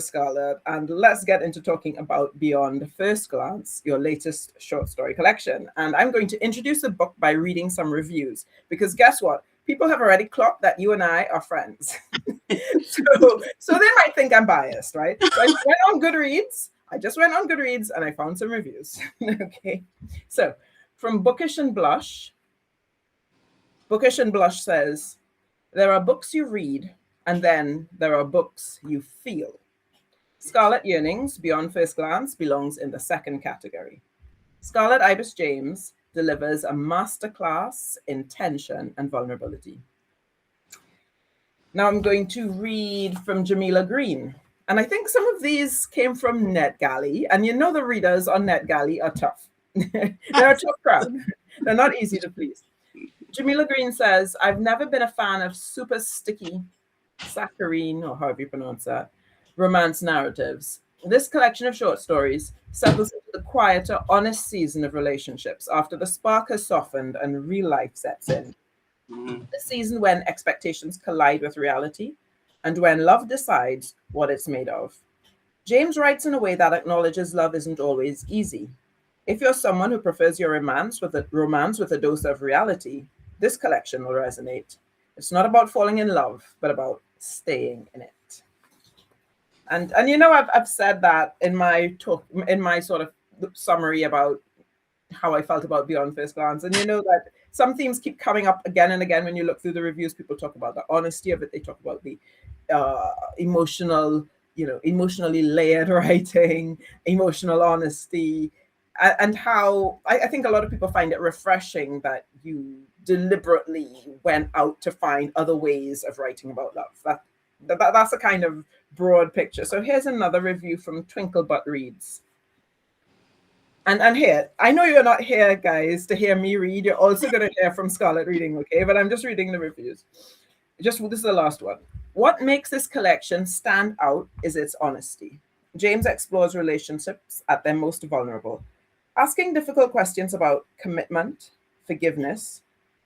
Scarlet, and let's get into talking about Beyond First Glance, your latest short story collection. And I'm going to introduce the book by reading some reviews, because guess what? People have already clocked that you and I are friends. so they might think I'm biased, right? So I went on Goodreads. I just went on Goodreads and I found some reviews. Okay. So from Bookish and Blush says, there are books you read, and then there are books you feel. Scarlet Yearnings, Beyond First Glance, belongs in the second category. Scarlet Ibis James delivers a masterclass in tension and vulnerability. Now I'm going to read from Jamila Green. And I think some of these came from NetGalley. And you know the readers on NetGalley are tough. They're a tough crowd. They're not easy to please. Jamila Green says, I've never been a fan of super sticky, saccharine, or however you pronounce that, romance narratives. This collection of short stories settles into the quieter, honest season of relationships after the spark has softened and real life sets in. The season when expectations collide with reality and when love decides what it's made of. James writes in a way that acknowledges love isn't always easy. If you're someone who prefers your romance with a dose of reality, this collection will resonate. It's not about falling in love, but about staying in it. And you know, I've said that in my talk, in my sort of summary about how I felt about Beyond First Glance. And you know that some themes keep coming up again and again when you look through the reviews. People talk about the honesty of it. They talk about the emotionally layered writing, emotional honesty, and how I think a lot of people find it refreshing that you deliberately went out to find other ways of writing about love. That's a kind of broad picture. So here's another review from Twinkle But Reads. And here, I know you're not here, guys, to hear me read. You're also going to hear from Scarlet reading, okay? But I'm just reading the reviews. This is the last one. What makes this collection stand out is its honesty. James explores relationships at their most vulnerable, asking difficult questions about commitment, forgiveness,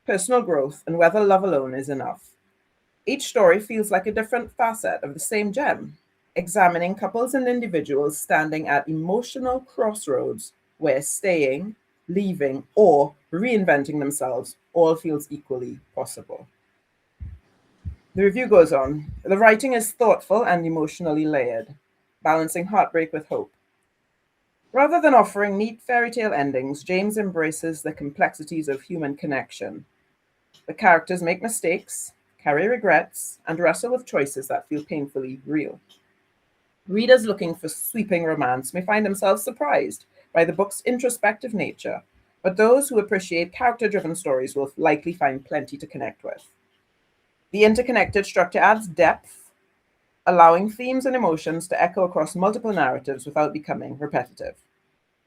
personal growth, and whether love alone is enough. Each story feels like a different facet of the same gem, examining couples and individuals standing at emotional crossroads where staying, leaving, or reinventing themselves all feels equally possible. The review goes on. The writing is thoughtful and emotionally layered, balancing heartbreak with hope. Rather than offering neat fairy tale endings, James embraces the complexities of human connection. The characters make mistakes, carry regrets, and wrestle with choices that feel painfully real. Readers looking for sweeping romance may find themselves surprised by the book's introspective nature, but those who appreciate character-driven stories will likely find plenty to connect with. The interconnected structure adds depth, allowing themes and emotions to echo across multiple narratives without becoming repetitive.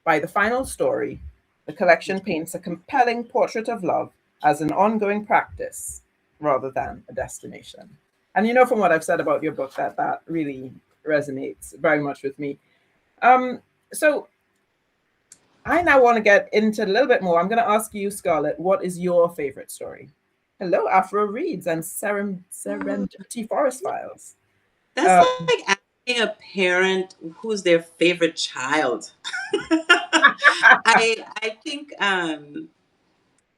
By the final story, the collection paints a compelling portrait of love as an ongoing practice rather than a destination. And you know from what I've said about your book that really resonates very much with me. So I now want to get into a little bit more. I'm going to ask you, Scarlet, what is your favorite story? Hello, Afro Reads and Serendipity Forest Files. That's like asking a parent who's their favorite child. I think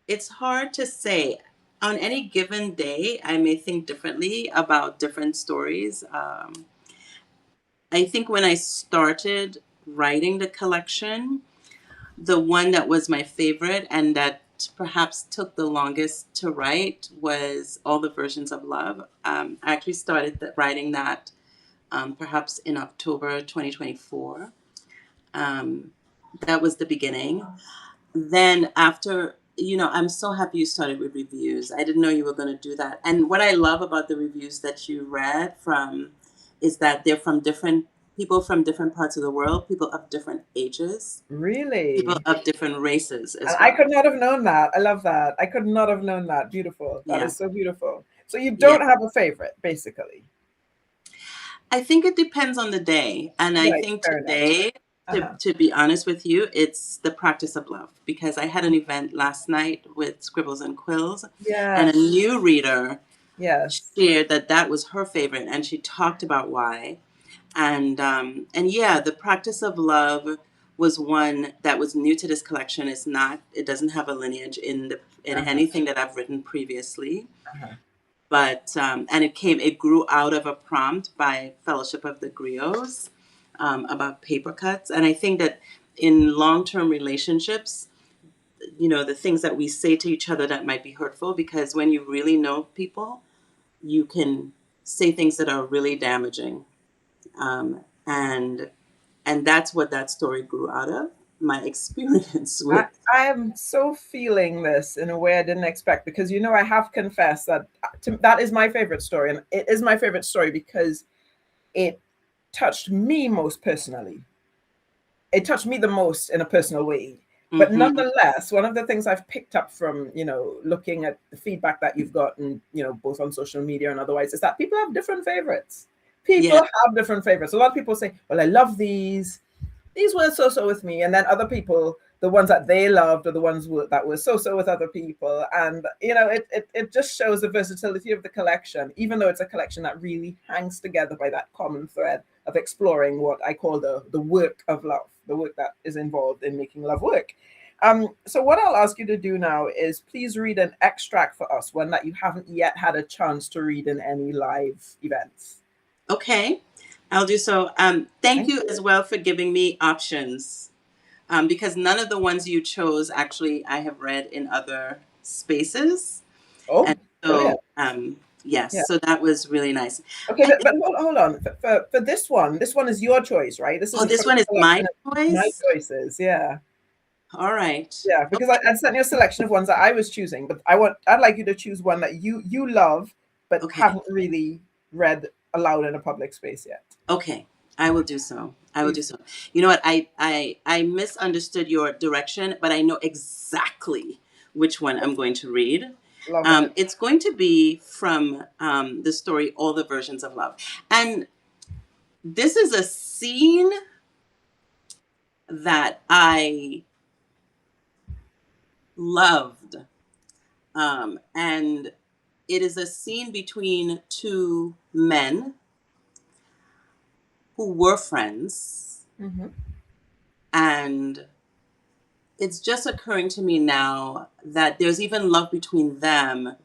it's hard to say. On any given day, I may think differently about different stories. I think when I started writing the collection, the one that was my favorite and that perhaps took the longest to write was All the Versions of Love. I actually started writing that perhaps in October 2024. That was the beginning. Then after, I'm so happy you started with reviews. I didn't know you were going to do that. And what I love about the reviews that you read from is that they're from different people from different parts of the world, people of different ages. Really? People of different races as well. I could not have known that. I love that. I could not have known that. Beautiful. That is so beautiful. So you don't have a favorite, basically. I think it depends on the day. And I think today, to be honest with you, it's the practice of love. Because I had an event last night with Scribbles and Quills. And a new reader shared that was her favorite. And she talked about why. And yeah, the practice of love was one that was new to this collection. It doesn't have a lineage in Uh-huh. anything that I've written previously. Uh-huh. But and it grew out of a prompt by Fellowship of the Griots about paper cuts. And I think that in long-term relationships, the things that we say to each other that might be hurtful, because when you really know people, you can say things that are really damaging. And that's what that story grew out of. My experience I, with. I am so feeling this in a way I didn't expect, because I have confessed that that is my favorite story, and it is my favorite story because it touched me most personally. It touched me the most in a personal way. But Mm-hmm. nonetheless, one of the things I've picked up from, looking at the feedback that you've gotten, both on social media and otherwise, is that people have different favorites. People Yeah. have different favorites. A lot of people say, well, I love these were so with me, and then other people, the ones that they loved are the ones that were so with other people. And it just shows the versatility of the collection, even though it's a collection that really hangs together by that common thread of exploring what I call the work of love, the work that is involved in making love work. So what I'll ask you to do now is please read an extract for us, one that you haven't yet had a chance to read in any live events. Okay. I'll do so. Thank Thank you as you. well for giving me options, because none of the ones you chose actually I have read in other spaces. And Oh, brilliant. so, yes, Yeah. so that was really nice. Okay, I think, but hold on. For this one is your choice, right? This oh, isn't this from the one is my selection of my choice. choices. Yeah. All right. Yeah, because I'd sent you a selection of ones that I was choosing, but I'd like you to choose one that you love but Okay. haven't really read aloud in a public space yet. Okay. I will do so. I will do Please. so. You know what? I misunderstood your direction, but I know exactly which one I'm going to read. Love it. It's going to be from the story All the Versions of Love. And this is a scene that I loved. And it is a scene between two men who were friends. Mm-hmm. And it's just occurring to me now that there's even love between them.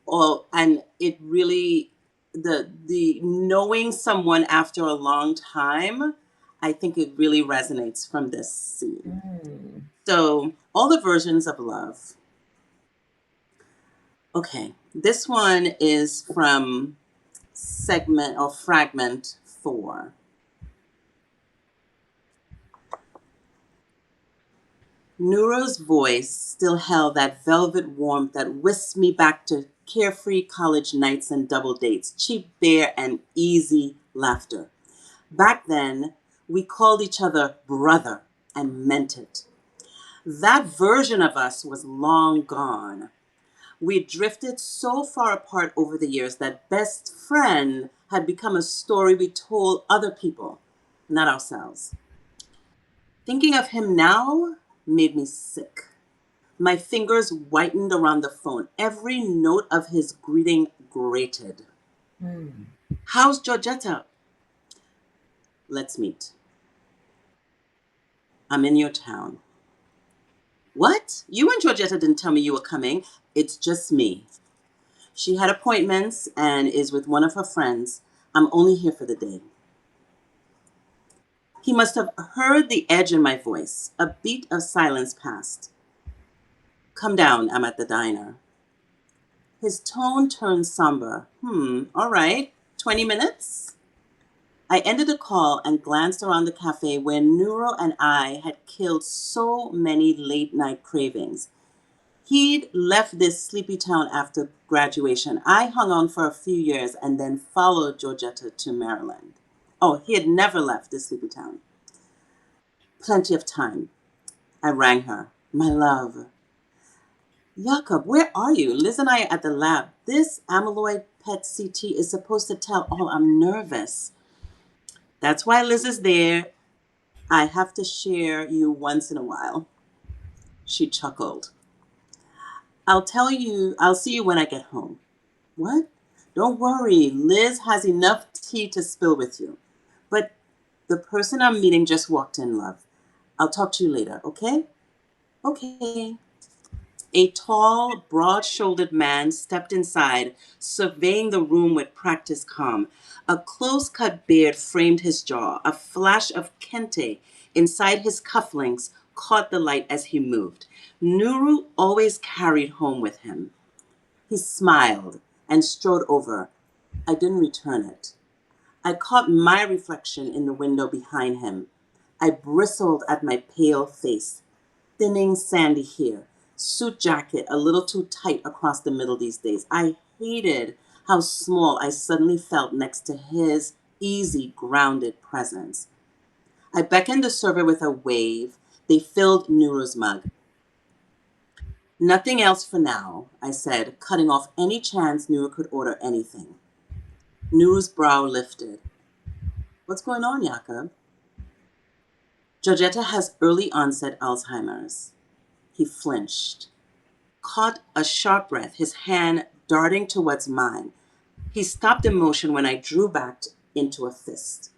And it really, the knowing someone after a long time, I think it really resonates from this scene. Mm. So, All the Versions of Love. Okay, this one is from segment or fragment 4. Nuro's voice still held that velvet warmth that whisked me back to carefree college nights and double dates, cheap beer and easy laughter. Back then, we called each other brother and meant it. That version of us was long gone. We had drifted so far apart over the years that best friend had become a story we told other people, not ourselves. Thinking of him now made me sick. My fingers whitened around the phone. Every note of his greeting grated. Mm. How's Georgetta? Let's meet. I'm in your town. What? You and Georgetta didn't tell me you were coming. It's just me. She had appointments and is with one of her friends. I'm only here for the day. He must have heard the edge in my voice. A beat of silence passed. Come down, I'm at the diner. His tone turned somber. All right. 20 minutes? I ended the call and glanced around the cafe where Nuro and I had killed so many late night cravings. He'd left this sleepy town after graduation. I hung on for a few years and then followed Georgetta to Maryland. Oh, he had never left this sleepy town. Plenty of time. I rang her. My love. Jakob, where are you? Liz and I are at the lab. This amyloid PET CT is supposed to tell all I'm nervous. That's why Liz is there. I have to share you once in a while. She chuckled. I'll see you when I get home. What? Don't worry. Liz has enough tea to spill with you. But the person I'm meeting just walked in, love. I'll talk to you later, okay? Okay. A tall, broad-shouldered man stepped inside, surveying the room with practiced calm. A close-cut beard framed his jaw. A flash of kente inside his cufflinks caught the light as he moved. Nuru always carried home with him. He smiled and strode over. I didn't return it. I caught my reflection in the window behind him. I bristled at my pale face. Thinning sandy hair, suit jacket a little too tight across the middle these days. I hated how small I suddenly felt next to his easy, grounded presence. I beckoned the server with a wave. They filled Nuru's mug. Nothing else for now, I said, cutting off any chance Nuru could order anything. Nuru's brow lifted. What's going on, Jakob? Georgetta has early onset Alzheimer's. He flinched, caught a sharp breath, his hand darting towards mine. He stopped in motion when I drew back into a fist.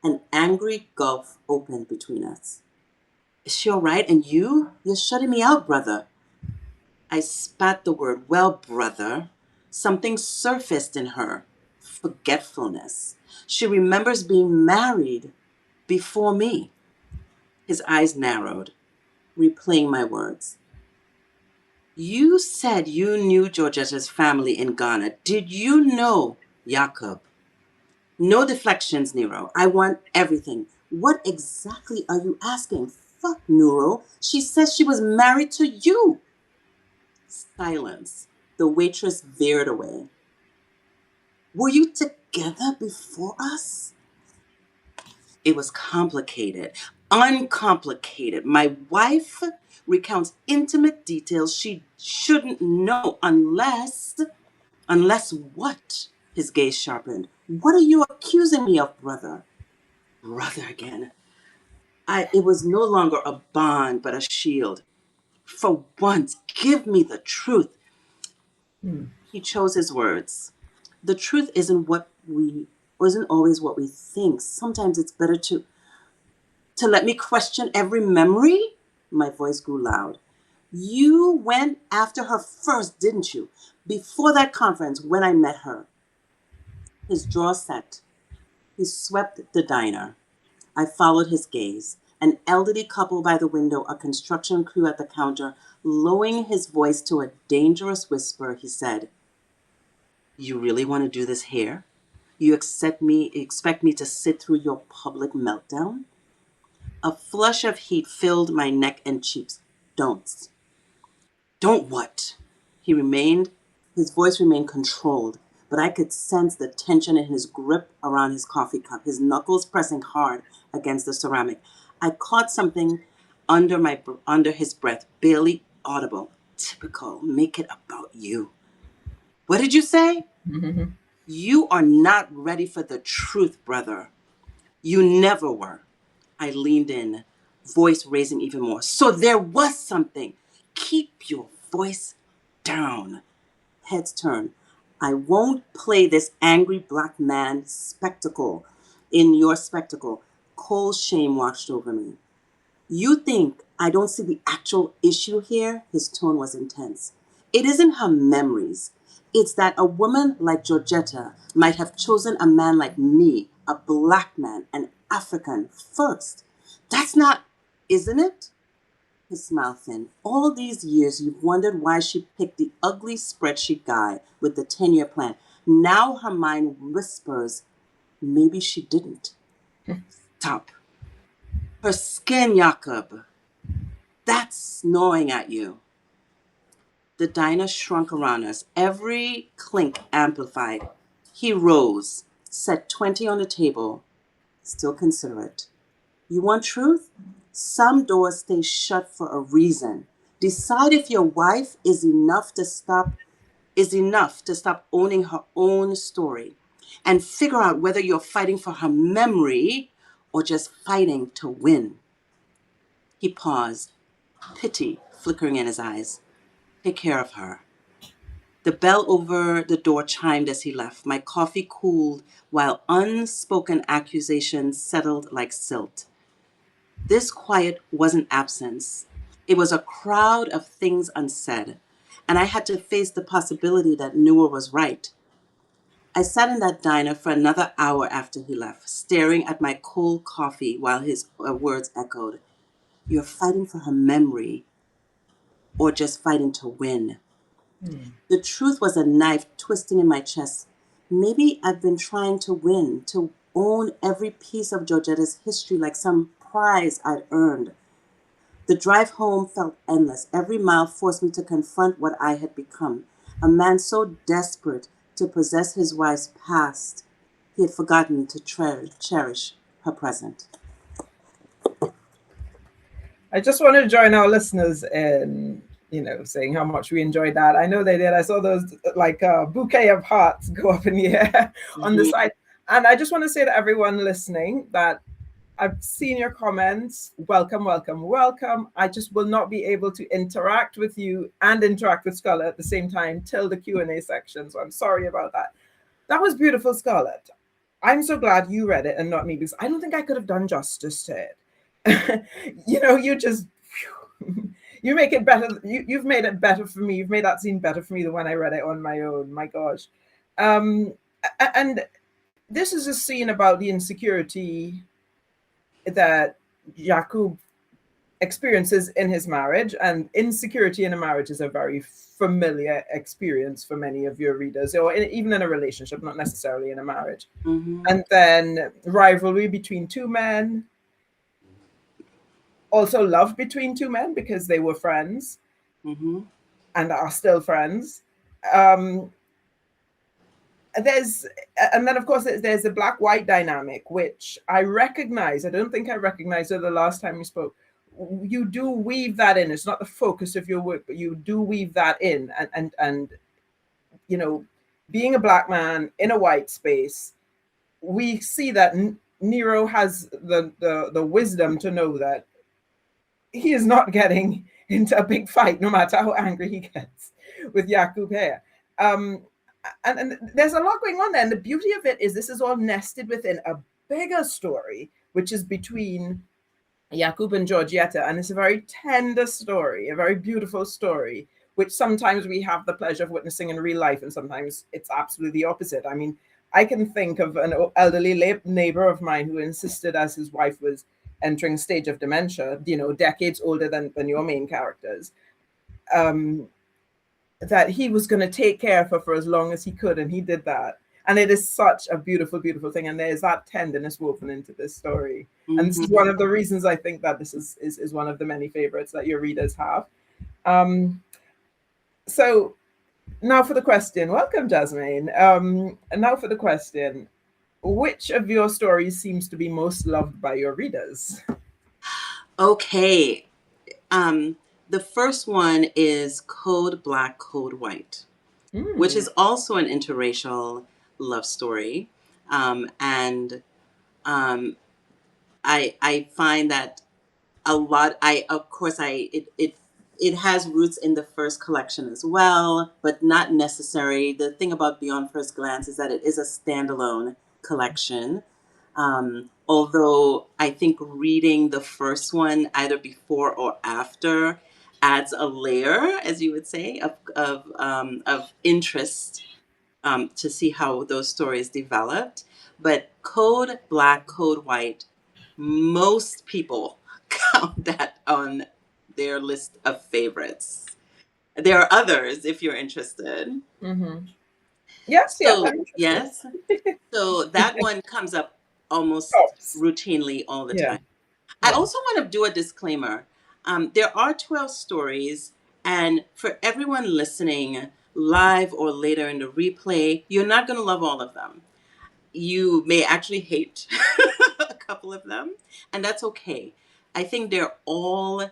An angry gulf opened between us. Is she all right? And you? You're shutting me out, brother. I spat the word, well, brother. Something surfaced in her. Forgetfulness. She remembers being married before me. His eyes narrowed, replaying my words. You said you knew Georgetta's family in Ghana. Did you know, Jakob? No deflections, Nero. I want everything. What exactly are you asking? Fuck, Nero. She says she was married to you. Silence. The waitress veered away. Were you together before us? It was complicated, uncomplicated. My wife recounts intimate details she shouldn't know unless what? His gaze sharpened. What are you accusing me of, brother? Brother again. It was no longer a bond, but a shield. For once, give me the truth. He chose his words. The truth isn't always what we think. Sometimes it's better to let me question every memory. My voice grew loud. You went after her first, didn't you? Before that conference, when I met her. His jaw set. He swept the diner. I followed his gaze. An elderly couple by the window, a construction crew at the counter. Lowering his voice to a dangerous whisper, he said, You really want to do this here? You expect me to sit through your public meltdown? A flush of heat filled my neck and cheeks. Don't. Don't what? His voice remained controlled, but I could sense the tension in his grip around his coffee cup, his knuckles pressing hard against the ceramic. I caught something under his breath, barely audible. Typical, make it about you. What did you say? Mm-hmm. You are not ready for the truth, brother. You never were. I leaned in, voice raising even more. So there was something. Keep your voice down. Heads turned. I won't play this angry black man spectacle in your spectacle. Cold shame washed over me. You think I don't see the actual issue here? His tone was intense. It isn't her memories. It's that a woman like Georgetta might have chosen a man like me, a black man, an African, first. That's not, isn't it? His smile thinned. All these years you've wondered why she picked the ugly spreadsheet guy with the 10-year plan. Now her mind whispers, maybe she didn't. Stop. Her skin, Jakob. That's gnawing at you. The diner shrunk around us, every clink amplified. He rose, set 20 on the table, still considerate. You want truth? Some doors stay shut for a reason. Decide if your wife is enough to stop owning her own story, and figure out whether you're fighting for her memory or just fighting to win. He paused, pity flickering in his eyes. Take care of her. The bell over the door chimed as he left. My coffee cooled while unspoken accusations settled like silt. This quiet wasn't absence. It was a crowd of things unsaid, and I had to face the possibility that Newell was right. I sat in that diner for another hour after he left, staring at my cold coffee while his words echoed. You're fighting for her memory or just fighting to win. The truth was a knife twisting in my chest. Maybe I've been trying to win, to own every piece of Georgetta's history like some prize I'd earned. The drive home felt endless. Every mile forced me to confront what I had become. A man so desperate to possess his wife's past, he had forgotten to cherish her present. I just want to join our listeners in, saying how much we enjoyed that. I know they did. I saw those like bouquet of hearts go up in the air on the side. And I just want to say to everyone listening that I've seen your comments. Welcome, welcome, welcome. I just will not be able to interact with you and interact with Scarlet at the same time till the Q&A section. So I'm sorry about that. That was beautiful, Scarlet. I'm so glad you read it and not me, because I don't think I could have done justice to it. You just, you make it better. You've made it better for me. You've made that scene better for me than when I read it on my own. My gosh. And this is a scene about the insecurity that Jakub experiences in his marriage, and insecurity in a marriage is a very familiar experience for many of your readers, or even in a relationship, not necessarily in a marriage. And then rivalry between two men, also love between two men because they were friends and are still friends. And then of course there's the black-white dynamic, which I recognize. I don't think I recognized it the last time we spoke. You do weave that in. It's not the focus of your work, but you do weave that in. And being a black man in a white space, we see that Nero has the wisdom to know that he is not getting into a big fight, no matter how angry he gets with Jakub here. And there's a lot going on there. And the beauty of it is this is all nested within a bigger story, which is between Jakub and Georgetta. And it's a very tender story, a very beautiful story, which sometimes we have the pleasure of witnessing in real life. And sometimes it's absolutely the opposite. I mean, I can think of an elderly neighbor of mine who insisted, as his wife was entering a stage of dementia, decades older than your main characters, that he was going to take care of her for as long as he could. And he did that. And it is such a beautiful, beautiful thing. And there's that tenderness woven into this story. And this is one of the reasons I think that this is one of the many favorites that your readers have. So now for the question. Welcome, Jasmine. And now for the question. Which of your stories seems to be most loved by your readers? Okay. The first one is Code Black, Code White, which is also an interracial love story. I find that a lot, it has roots in the first collection as well, but not necessary. The thing about Beyond First Glance is that it is a standalone collection. Although I think reading the first one either before or after adds a layer, as you would say, of interest to see how those stories developed. But Code Black, Code White, most people count that on their list of favorites. There are others if you're interested. Yes, yes. So that one comes up almost routinely all the time. I also want to do a disclaimer. There are 12 stories, and for everyone listening live or later in the replay, you're not going to love all of them. You may actually hate a couple of them, and that's okay. I think they all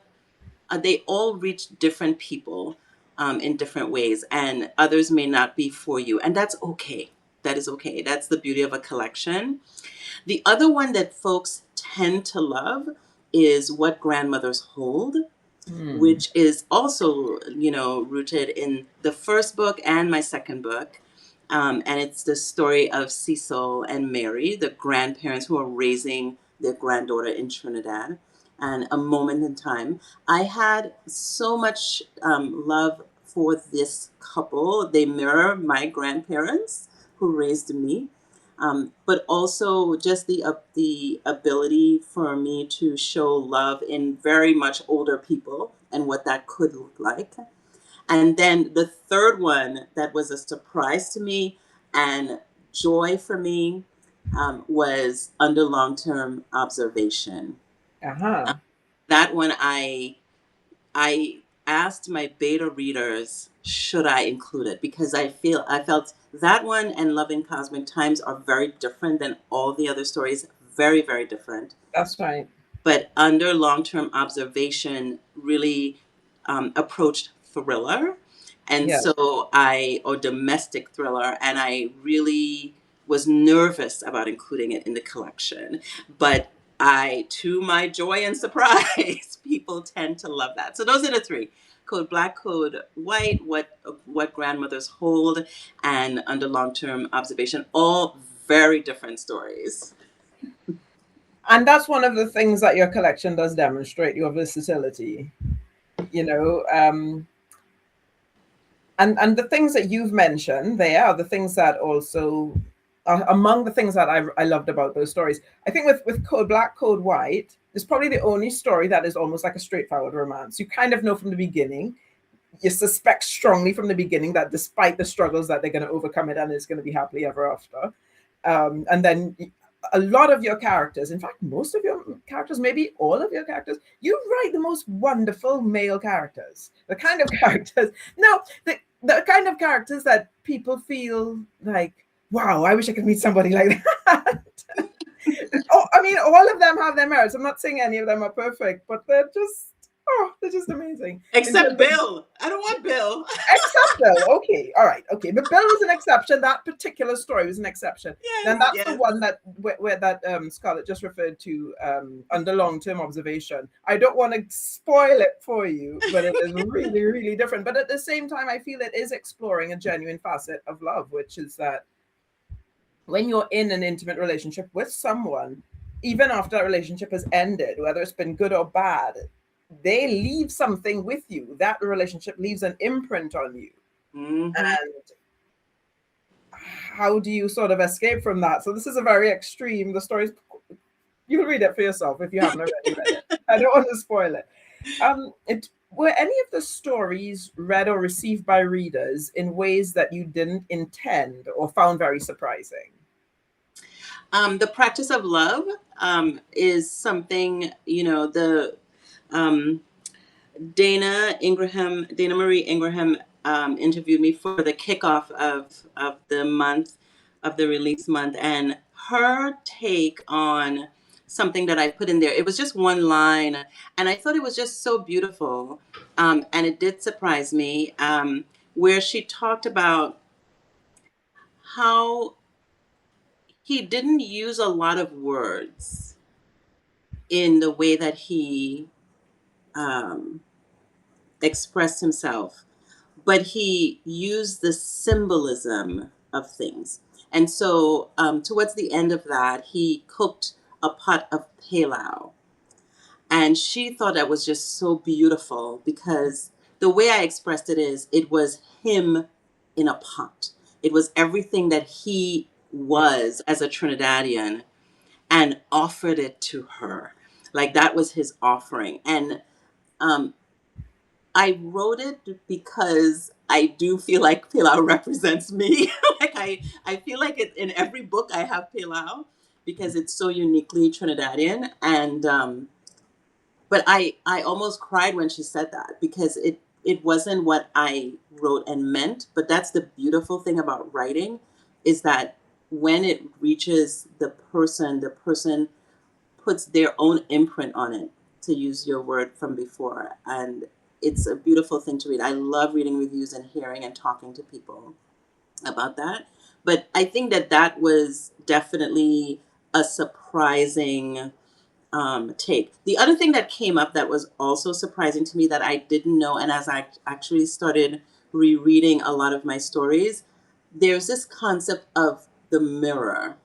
reach different people in different ways, and others may not be for you, and that's okay. That is okay. That's the beauty of a collection. The other one that folks tend to love is What Grandmothers Hold. Hmm. which is also, rooted in the first book and my second book. And it's the story of Cecil and Mary, the grandparents who are raising their granddaughter in Trinidad. And a moment in time, I had so much love for this couple. They mirror my grandparents who raised me, but also just the ability for me to show love in very much older people and what that could look like. And then the third one that was a surprise to me and joy for me was under long term observation. Uh-huh. That one I asked my beta readers, should I include it? Because I felt that one and Love in Cosmic Times are very different than all the other stories. Very, very different. That's right. But under long-term observation really approached thriller, and Yeah. so or domestic thriller, and I really was nervous about including it in the collection, but to my joy and surprise, people tend to love that. So those are the three: Code Black, Code White, what grandmothers hold, and under long-term observation. All very different stories. And that's one of the things that your collection does demonstrate, your versatility. You know, and the things that you've mentioned there are the things that also are among the things that I loved about those stories. I think with Code Black, Code White, it's probably the only story that is almost like a straightforward romance. You kind of know from the beginning, you suspect strongly from the beginning that despite the struggles that they're going to overcome it and it's going to be happily ever after. And then a lot of your characters, in fact, most of your characters, maybe all of your characters, you write the most wonderful male characters. The kind of characters, no, the kind of characters that people feel like, wow, I wish I could meet somebody like that. Oh, I mean, all of them have their merits. I'm not saying any of them are perfect, but they're just amazing. In Except terms of, Bill. I don't want Bill. except Bill. Okay, all right, okay. But Bill was an exception. That particular story was an exception. Yes, And that's the yes. one that where that Scarlett just referred to under long-term observation. I don't want to spoil it for you, but it is really, really different. But at the same time, I feel it is exploring a genuine facet of love, which is that when you're in an intimate relationship with someone, even after that relationship has ended, whether it's been good or bad, they leave something with you. That relationship leaves an imprint on you. Mm-hmm. And how do you sort of escape from that? So this is a very extreme. The story's, you can read it for yourself if you haven't already read it. I don't want to spoil it. Were any of the stories read or received by readers in ways that you didn't intend or found very surprising? The practice of love is something, the um, Dana Marie Ingraham interviewed me for the kickoff of the month, of the release month, and her take on something that I put in there, it was just one line, and I thought it was just so beautiful, and it did surprise me, where she talked about how he didn't use a lot of words in the way that he um, expressed himself, but he used the symbolism of things. And so, towards the end of that, he cooked a pot of pilau. And she thought that was just so beautiful because the way I expressed it is it was him in a pot. It was everything that he was as a Trinidadian and offered it to her. Like that was his offering. And um, I wrote it because I do feel like pilau represents me. Like I feel like it, in every book I have pilau because it's so uniquely Trinidadian. And but I almost cried when she said that because it wasn't what I wrote and meant. But that's the beautiful thing about writing is that when it reaches the person puts their own imprint on it, to use your word from before. And it's a beautiful thing to read. I love reading reviews and hearing and talking to people about that. But I think that that was definitely a surprising take. The other thing that came up that was also surprising to me that I didn't know, and as I actually started rereading a lot of my stories, there's this concept of the mirror.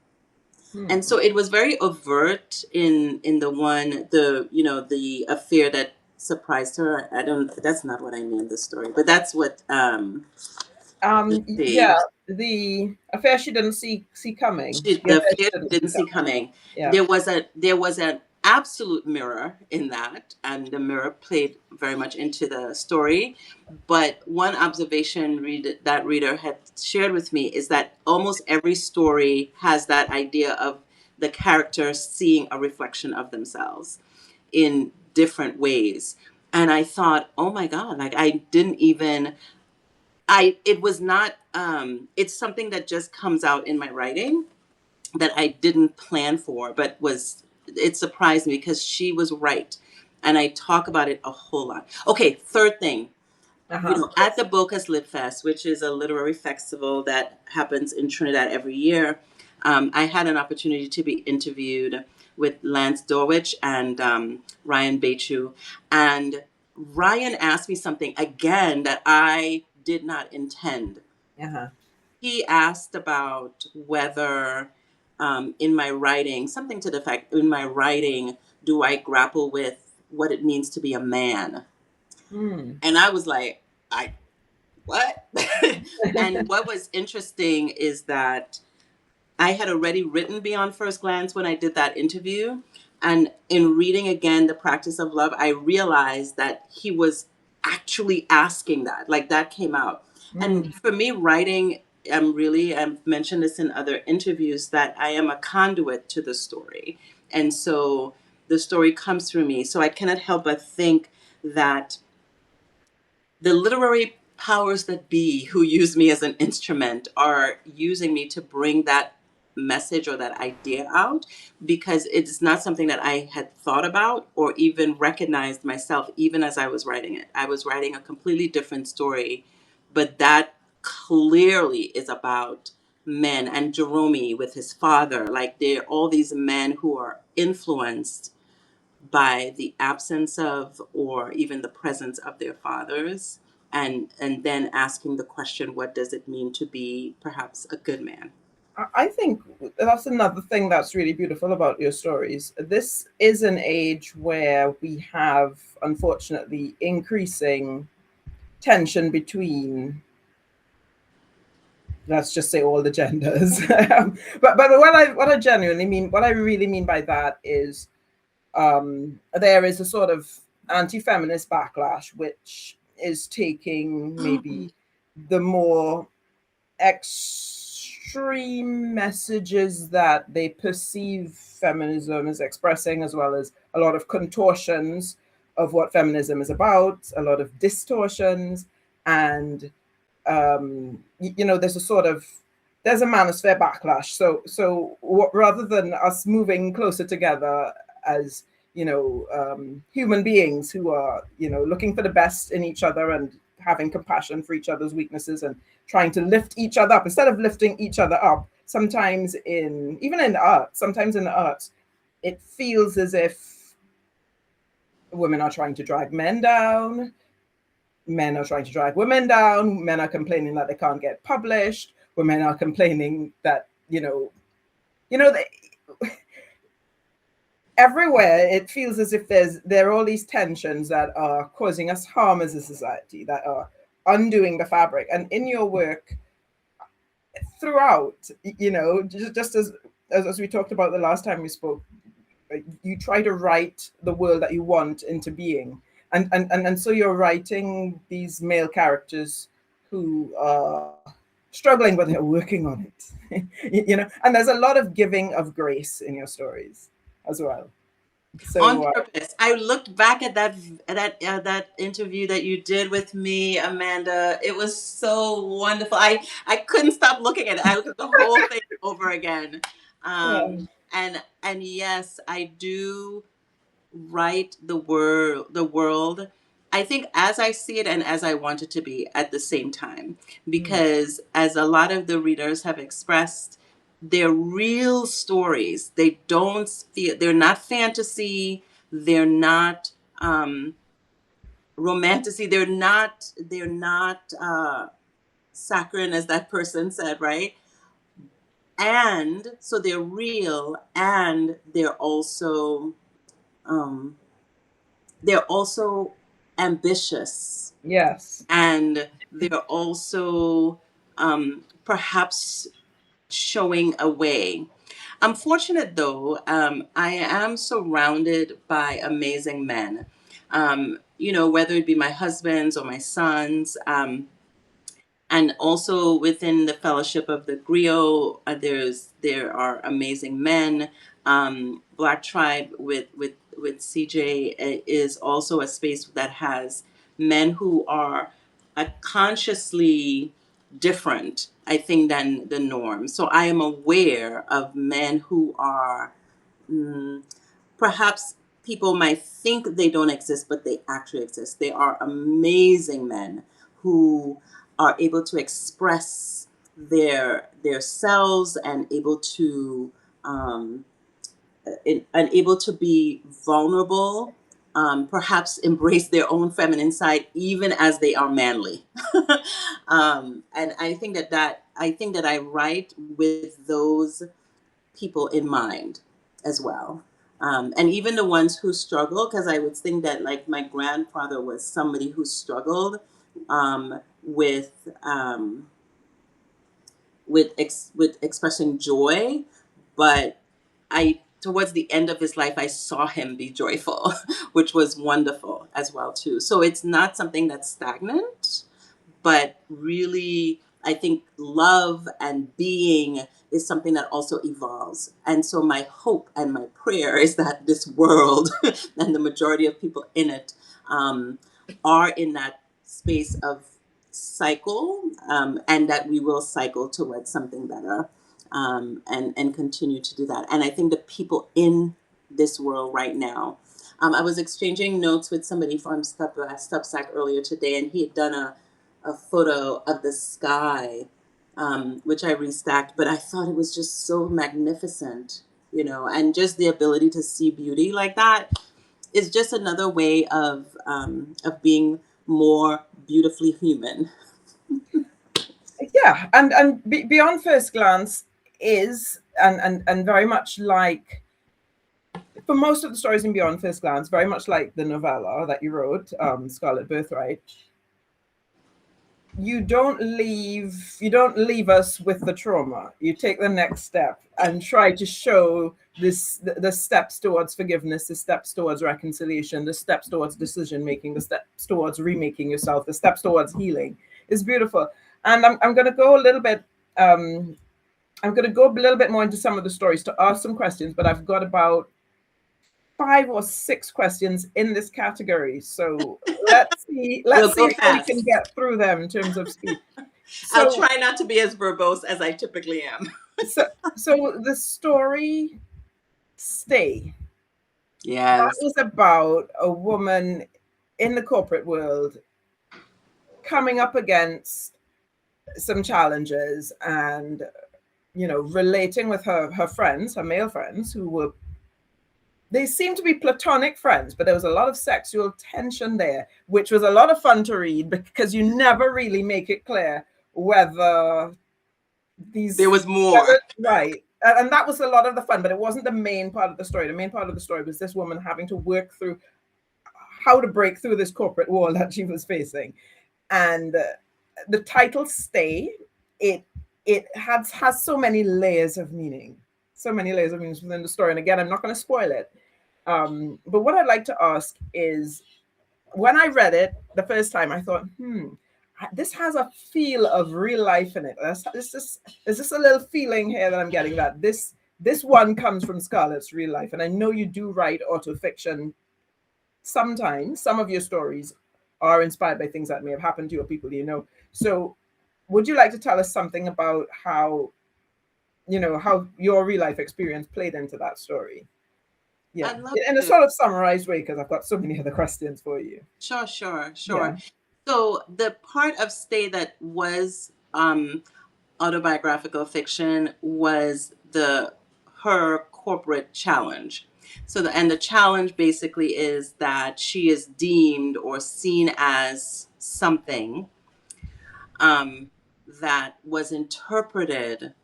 And so it was very overt in the one, the affair that surprised her. I don't, that's not what I named the story, but that's what, let's Yeah, see. the affair she didn't see coming. The The affair she fear didn't didn't see see coming. coming. Yeah. There was an absolute mirror in that, and the mirror played very much into the story. But one observation that reader had shared with me is that almost every story has that idea of the character seeing a reflection of themselves in different ways. And I thought, oh my God, like I didn't even it was not it's something that just comes out in my writing that I didn't plan for, but it surprised me because she was right. And I talk about it a whole lot. Okay, third thing, Uh-huh. at the Bocas Lit Fest, which is a literary festival that happens in Trinidad every year, I had an opportunity to be interviewed with Lance Dorwich and Ryan Bechu. And Ryan asked me something again that I did not intend. Uh-huh. He asked about whether in my writing, something to the fact, in my writing, do I grapple with what it means to be a man? Hmm. And I was like, what? And what was interesting is that I had already written Beyond First Glance when I did that interview. And in reading again The Practice of Love, I realized that he was actually asking that. Like that came out. Hmm. And for me, writing, I've mentioned this in other interviews, that I am a conduit to the story. And so the story comes through me. So I cannot help but think that the literary powers that be who use me as an instrument are using me to bring that message or that idea out, because it's not something that I had thought about or even recognized myself. Even as I was writing it, I was writing a completely different story, but that clearly is about men and Jerome with his father. Like they're all these men who are influenced by the absence of or even the presence of their fathers, and then asking the question, what does it mean to be perhaps a good man? I think that's another thing that's really beautiful about your stories. This is an age where we have, unfortunately, increasing tension between, let's just say, all the genders. But what I genuinely mean, what I really mean by that is there is a sort of anti-feminist backlash which is taking maybe the more extreme messages that they perceive feminism as expressing, as well as a lot of contortions of what feminism is about, a lot of distortions, and there's a sort of there's a manosphere backlash. Rather than us moving closer together as human beings who are looking for the best in each other and having compassion for each other's weaknesses and trying to lift each other up instead of lifting each other up, sometimes sometimes in the arts, it feels as if women are trying to drag men down, men are trying to drag women down, men are complaining that they can't get published, women are complaining that they, everywhere it feels as if there are all these tensions that are causing us harm as a society, that are undoing the fabric. And in your work throughout, just as we talked about the last time we spoke, you try to write the world that you want into being, and so you're writing these male characters who are struggling, but they're working on it. And there's a lot of giving of grace in your stories as well. On So purpose, I looked back at that interview that you did with me, Amanda. It was so wonderful. I couldn't stop looking at it. I looked at the whole thing over again. yeah. And yes, I do write the world, I think, as I see it and as I want it to be at the same time, Mm. because as a lot of the readers have expressed, they're real stories. They don't feel, they're not fantasy. They're not romantasy. They're not saccharine, as that person said, right? And so they're real, and um, they're also ambitious, Yes. and they're also perhaps showing a way. I'm fortunate though. I am surrounded by amazing men. Whether it be my husbands or my sons. And also within the fellowship of the griot, there are amazing men. Black Tribe with CJ is also a space that has men who are consciously different, I think, than the norm. So I am aware of men who are mm, perhaps people might think they don't exist, but they actually exist. They are amazing men who are able to express their selves and um, able to be vulnerable, perhaps embrace their own feminine side, even as they are manly. And I think that I write with those people in mind as well. And even the ones who struggle, because I would think that, like, my grandfather was somebody who struggled um, with with expressing joy, but I towards the end of his life I saw him be joyful, which was wonderful as well too. So it's not something that's stagnant, but really I think love and being is something that also evolves. And so my hope and my prayer is that this world and the majority of people in it um, are in that space of cycle, and that we will cycle towards something better, and continue to do that. And I think the people in this world right now, I was exchanging notes with somebody from Stubsack earlier today, and he had done a photo of the sky, which I restacked, but I thought it was just so magnificent, and just the ability to see beauty like that is just another way of being more beautifully human. Yeah, and beyond first glance is and very much like, for most of the stories in Beyond First Glance, very much like the novella that you wrote, Scarlet Birthright. You don't leave us with the trauma. You take the next step and try to show the steps towards forgiveness, the steps towards reconciliation, the steps towards decision making, the steps towards remaking yourself, the steps towards healing. It's beautiful. And I'm going to go a little bit more into some of the stories to ask some questions, but I've got about 5 or 6 questions in this category. So let's see We'll go how we can fast. get through them in terms of speed. I'll So try not to be as verbose as I typically am. so the story Stay, that Yes. was about a woman in the corporate world coming up against some challenges and relating with her friends, her male friends, they seemed to be platonic friends, but there was a lot of sexual tension there, which was a lot of fun to read because you never really make it clear whether There was more. right. And that was a lot of the fun, but it wasn't the main part of the story. The main part of the story was this woman having to work through how to break through this corporate wall that she was facing. And the title Stay, it has so many layers of meaning, within the story. And again, I'm not going to spoil it. But what I'd like to ask is, when I read it the first time, I thought, this has a feel of real life in it. There's just a little feeling here that I'm getting, that this one comes from Scarlet's real life. And I know you do write autofiction sometimes. Some of your stories are inspired by things that may have happened to you or people you know. So would you like to tell us something about how your real life experience played into that story? Yeah, I'd love in a to. sort of summarized way, because I've got so many other questions for you. Sure. Yeah. So the part of Stay that was autobiographical fiction was her corporate challenge. So the challenge basically is that she is deemed or seen as something that was interpreted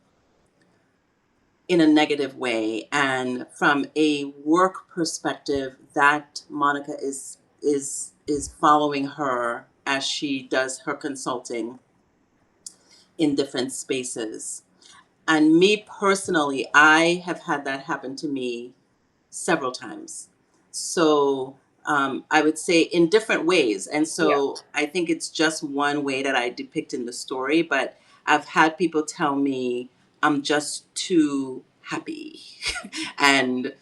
in a negative way, and from a work perspective, that Monica is following her as she does her consulting in different spaces. And me personally, I have had that happen to me several times. So I would say in different ways. And Yeah. so I think it's just one way that I depict in the story, but I've had people tell me I'm just too happy. And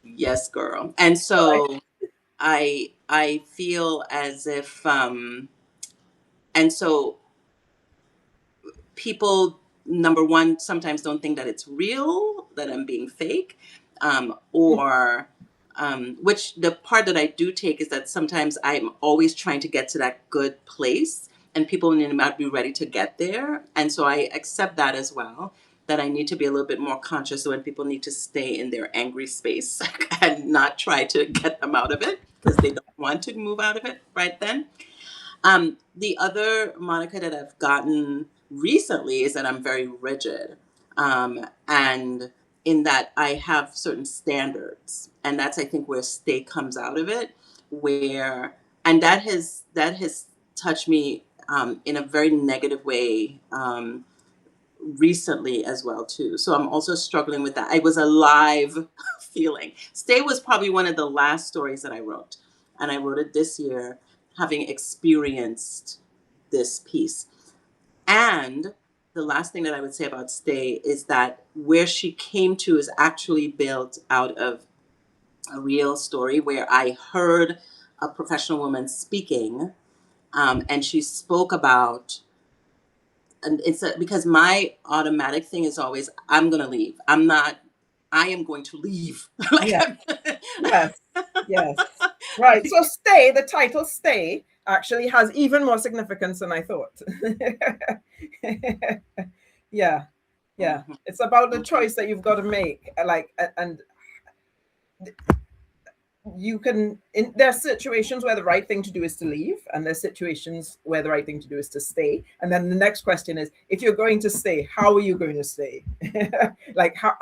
yes, girl. And so I feel as if and so people, number one, sometimes don't think that it's real, that I'm being fake, or which the part that I do take is that sometimes I'm always trying to get to that good place, and people need to not be ready to get there, and so I accept that as well. That I need to be a little bit more conscious when people need to stay in their angry space and not try to get them out of it because they don't want to move out of it right then. The other Monica that I've gotten recently is that I'm very rigid. And in that I have certain standards. And that's, I think, where stay comes out of it, where, and that has touched me in a very negative way recently as well too. So I'm also struggling with that. It was a live feeling. Stay was probably one of the last stories that I wrote, and I wrote it this year, having experienced this piece. And the last thing that I would say about Stay is that where she came to is actually built out of a real story where I heard a professional woman speaking, and she spoke about, and because my automatic thing is always, I'm going to leave. I am going to leave. Like, Yeah. Yes. Yes. Right. So stay, the title stay actually has even more significance than I thought. Yeah. Yeah. Mhm, It's about the mhm. choice that you've got to make. And you can, there are situations where the right thing to do is to leave, and there's situations where the right thing to do is to stay. And then the next question is, if you're going to stay, how are you going to stay? Like, how,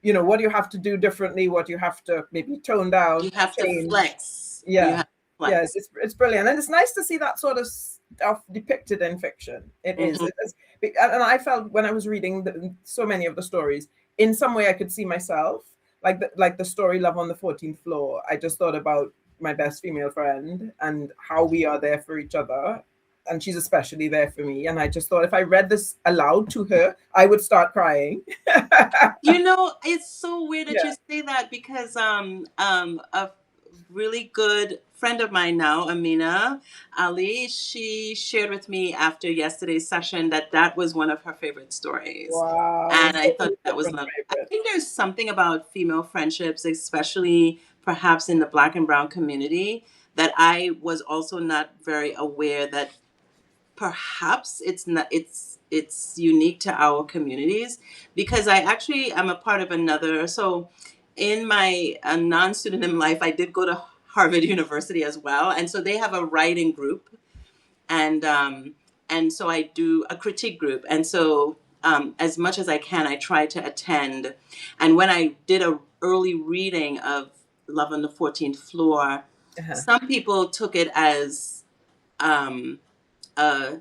what do you have to do differently? What you have to maybe tone down, You have to change? flex. You Yeah. have to Yes, flex. it's brilliant, and it's nice to see that sort of stuff depicted in fiction. It is. Mhm. It is. And I felt when I was reading so many of the stories, in some way I could see myself, like the story "Love on the 14th Floor." I just thought about my best female friend and how we are there for each other, and she's especially there for me. And I just thought if I read this aloud to her, I would start crying. You know, it's so weird that Yeah. you say that because a really good friend of mine now, Amina Ali, she shared with me after yesterday's session that that was one of her favorite stories. Wow. And It's I a thought that was different lovely. I favorite. think there's something about female friendships, especially perhaps in the Black and Brown community, that I was also not very aware that perhaps it's not, it's unique to our communities, because I actually am a part of another, so in my non-pseudonym life I did go to Harvard University as well, and so they have a writing group, and so I do a critique group, and so as much as I can I try to attend, and when I did a early reading of Love on the 14th Floor, Uh-huh. some people took it as um, a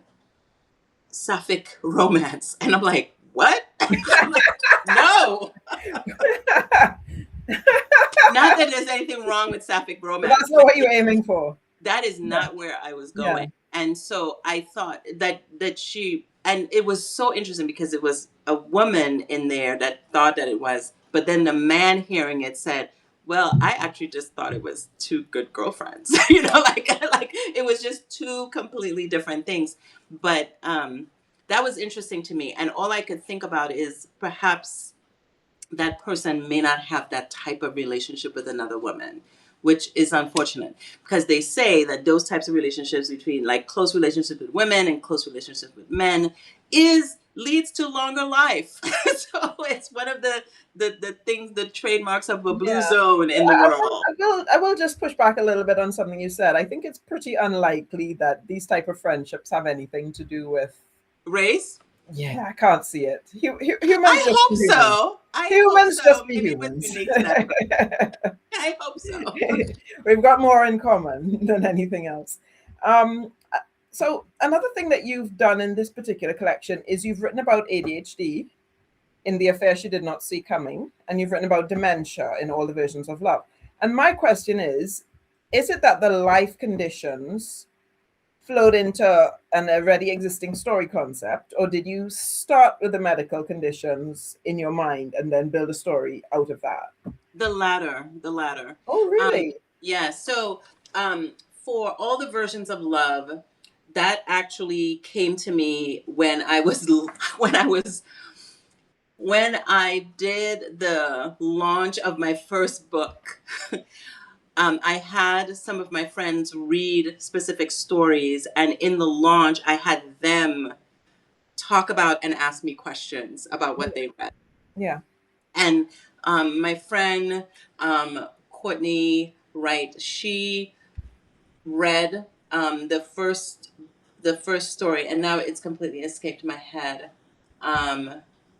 sapphic romance. And I'm like, what? I'm like, no. Not that there's anything wrong with sapphic But that's romance, not but what you're aiming for. that is Yeah. not where I was Yeah. going. And so I thought that she, and it was so interesting because it was a woman in there that thought that it was, but then the man hearing it said, well, I actually just thought it was two good girlfriends. Like it was just two completely different things. But that was interesting to me. And all I could think about is perhaps that person may not have that type of relationship with another woman, which is unfortunate, because they say that those types of relationships between, like, close relationships with women and close relationships with men is leads to longer life. So it's one of the things, the trademarks of a blue Yeah. zone in the world. I will just push back a little bit on something you said. I think it's pretty unlikely that these type of friendships have anything to do with. Race? Yeah, I can't see it. I Humans just hope be humans. so. I hope Humans just so. be Maybe with humans. unique separate. I hope so. We've got more in common than anything else. So another thing that you've done in this particular collection is you've written about ADHD in The Affair She Did Not See Coming, and you've written about dementia in All the Versions of Love. And my question is it that the life conditions flowed into an already existing story concept, or did you start with the medical conditions in your mind and then build a story out of that? The latter, the latter. Oh, really? Yeah. So, for All the Versions of Love, that actually came to me when I was when I did the launch of my first book. I had some of my friends read specific stories, and in the launch, I had them talk about and ask me questions about what they read. Yeah. And my friend Courtney Wright, she read the first story, and now it's completely escaped my head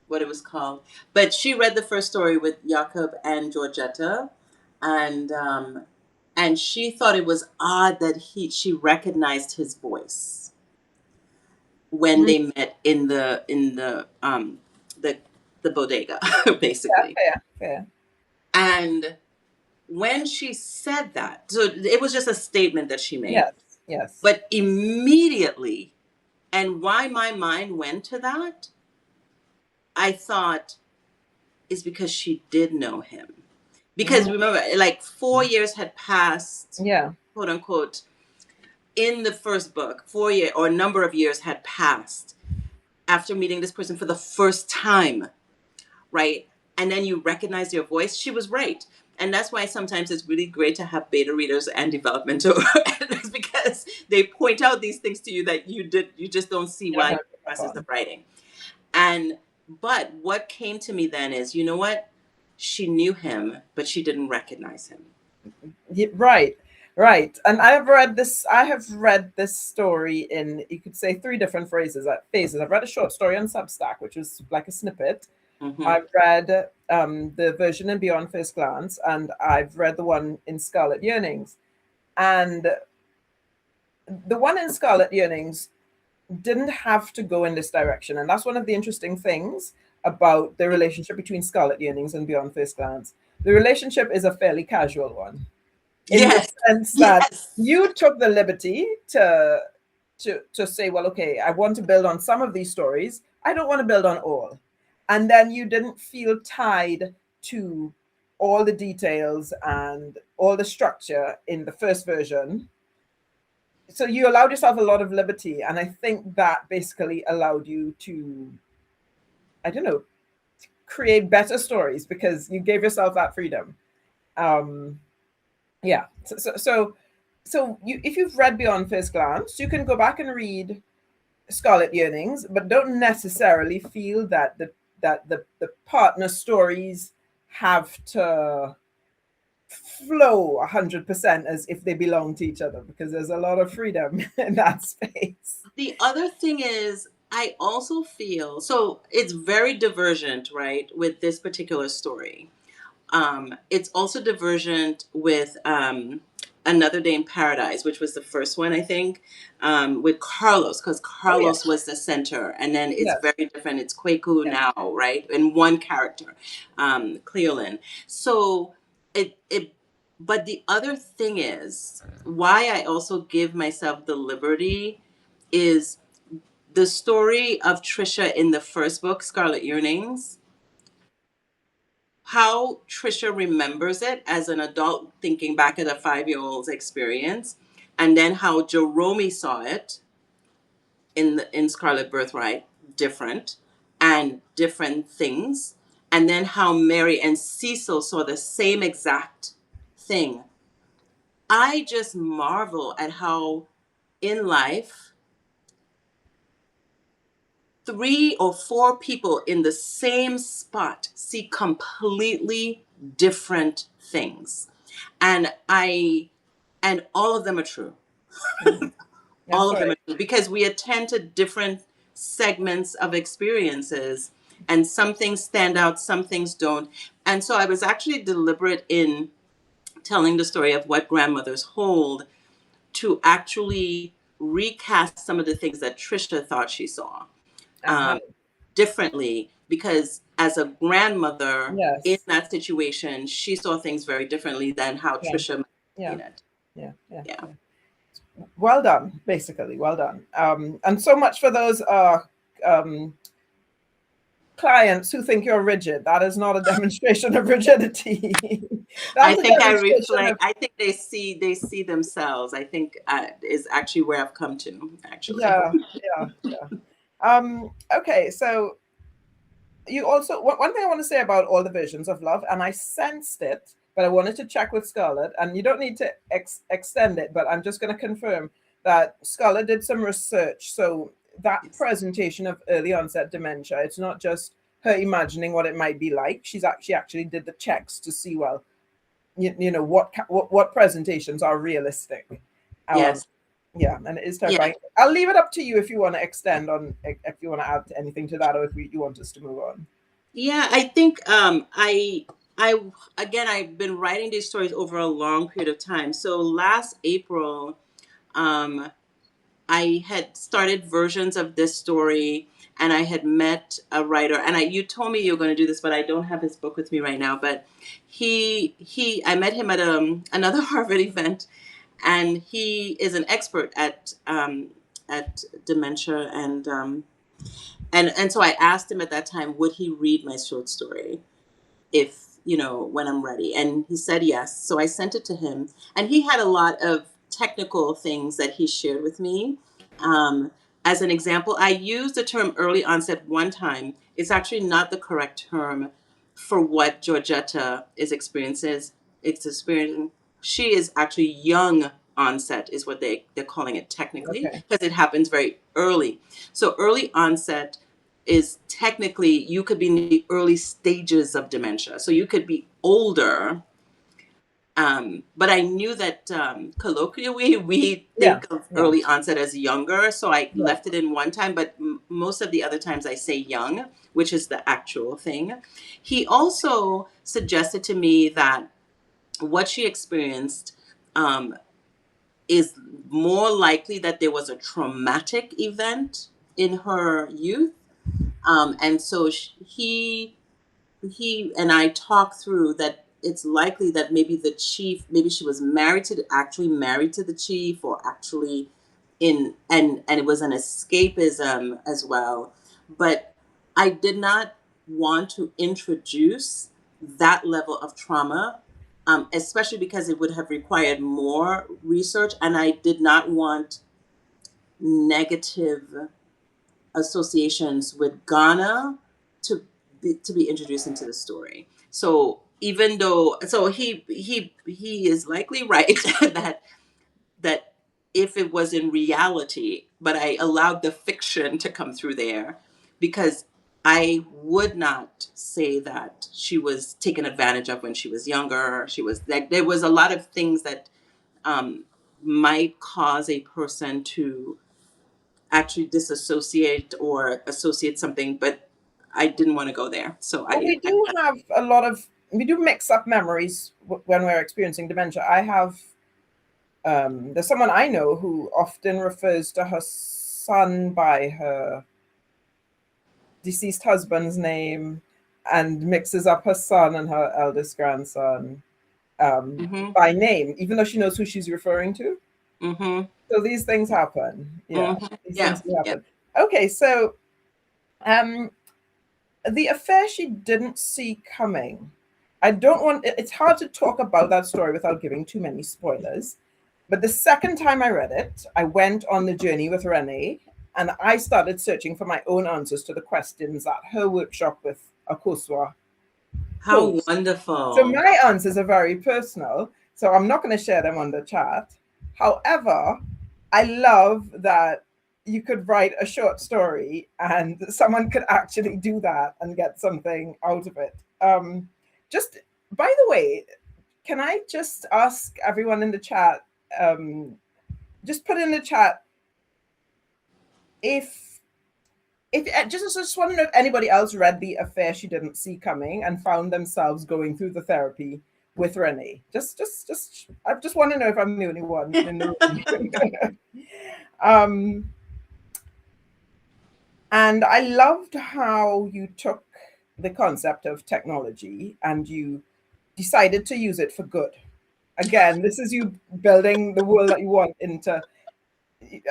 what it was called. But she read the first story with Jakob and Georgetta, and she thought it was odd that she recognized his voice when Mm, they met in the the bodega, yeah, basically. fair, fair. And when she said that, so it was just a statement that she made, Yes, yes. but immediately, and why my mind went to that, I thought is because she did know him. Because Mm, remember, like 4 years had passed, yeah. quote unquote, in the first book. 4 year or a number of years had passed after meeting this person for the first time, right? And then you recognize your voice. She was right. And that's why sometimes it's really great to have beta readers and developmental editors, because they point out these things to you that you just don't see You don't while have you're to in the pick up process of on. writing. And but what came to me then is, you know what? She knew him, but she didn't recognize him. Right, right. And I have read this story in, you could say, three different phases. I've read a short story on Substack, which was like a snippet. Mm-hmm. I've read the version in Beyond First Glance, and I've read the one in Scarlet Yearnings. And the one in Scarlet Yearnings didn't have to go in this direction. And that's one of the interesting things about the relationship between Scarlet Yearnings and Beyond First Glance. The relationship is a fairly casual one, in the Yes. sense that Yes. you took the liberty to say, well, okay, I want to build on some of these stories. I don't want to build on all. And then you didn't feel tied to all the details and all the structure in the first version. So you allowed yourself a lot of liberty. And I think that basically allowed you to, I don't know, create better stories because you gave yourself that freedom. Um, yeah. So you, if you've read Beyond First Glance, you can go back and read Scarlet Yearnings, but don't necessarily feel that the partner stories have to flow 100% as if they belong to each other, because there's a lot of freedom in that space. The other thing is, I also feel so it's very divergent, right, with this particular story. It's also divergent with Another Day in Paradise, which was the first one, I think, with Carlos, because Oh yeah, Carlos was the center. And then it's yes, very different. It's Kweku yes. now, right? In one character, Cleolin. So it, but the other thing is, why I also give myself the liberty is the story of Trisha in the first book, Scarlet Yearnings, how Trisha remembers it as an adult thinking back at a 5-year-old's experience, and then how Jerome saw it in Scarlet Birthright, different and different things, and then how Mary and Cecil saw the same exact thing. I just marvel at how in life 3 or 4 people in the same spot see completely different things. And all of them are true. All That's of them right. are true, because we attend to different segments of experiences, and some things stand out, some things don't. And so I was actually deliberate in telling the story of what grandmothers hold, to actually recast some of the things that Trisha thought she saw Uh-huh. differently, because as a grandmother in Yes. that situation, she saw things very differently than how Yeah. Trisha might have Yeah. seen it. Yeah. Yeah. Yeah. Well done, basically. Well done. And so much for those um, clients who think you're rigid. That is not a demonstration of rigidity. I That's a think I demonstration of, reflect. I think they see themselves. I think is actually where I've come to. Actually, yeah, yeah, yeah. Okay, so you also, one thing I want to say about all the versions of love, and I sensed it, but I wanted to check with Scarlet, and you don't need to extend it, but I'm just going to confirm that Scarlet did some research. So that yes. presentation of early onset dementia, it's not just her imagining what it might be like. She actually did the checks to see, well, you know, what presentations are realistic. Um, Yes. yeah, and it is Yeah. terrifying. I'll leave it up to you if you want to extend on, if you want to add anything to that, or if you want us to move on. Yeah. I think I again, I've been writing these stories over a long period of time. So last April, um, I had started versions of this story, and I had met a writer, and you told me you were going to do this, but I don't have his book with me right now. But I met him at another Harvard event, and he is an expert at dementia, and so I asked him at that time, would he read my short story if, when I'm ready? And he said yes. So I sent it to him, and he had a lot of technical things that he shared with me. Um, as an example, I used the term early onset one time. It's actually not the correct term for what Georgetta is experiencing. She is actually young onset, is what they're calling it technically, Okay. because it happens very early. So early onset is technically, you could be in the early stages of dementia. So you could be older. But I knew that colloquially we Yeah. think of Yeah. early onset as younger. So I Right. left it in one time, but most of the other times I say young, which is the actual thing. He also suggested to me that what she experienced um, is more likely that there was a traumatic event in her youth. And so he and I talked through that it's likely that maybe the chief, maybe she was actually married to the chief, or actually and it was an escapism as well. But I did not want to introduce that level of trauma, especially because it would have required more research, and I did not want negative associations with Ghana to be introduced into the story. So even though, so he is likely right that if it was in reality, but I allowed the fiction to come through there, because I would not say that she was taken advantage of when she was younger. She was like, there was a lot of things that um, might cause a person to actually disassociate or associate something, but I didn't want to go there. So Well, we do have we do mix up memories when we're experiencing dementia. I have, there's someone I know who often refers to her son by her deceased husband's name, and mixes up her son and her eldest grandson Mm-hmm. by name, even though she knows who she's referring to. Mm-hmm. So these things happen. Yeah, Mm-hmm. these Yeah. things do Yeah. happen. Okay, so um, the affair she didn't see coming. I don't want, it's hard to talk about that story without giving too many spoilers. But the second time I read it, I went on the journey with Renee, and I started searching for my own answers to the questions that her workshop with Akosua How posed. So wonderful. my answers are very personal, so I'm not going to share them on the chat. However, I love that you could write a short story and someone could actually do that and get something out of it. Just by the way, can I just ask everyone in the chat, just put in the chat if just want to know if anybody else read The Affair She Didn't See Coming and found themselves going through the therapy with Renee. I just want to know if I'm the only one in the room. And I loved how you took the concept of technology and you decided to use it for good. Again, this is you building the world that you want into.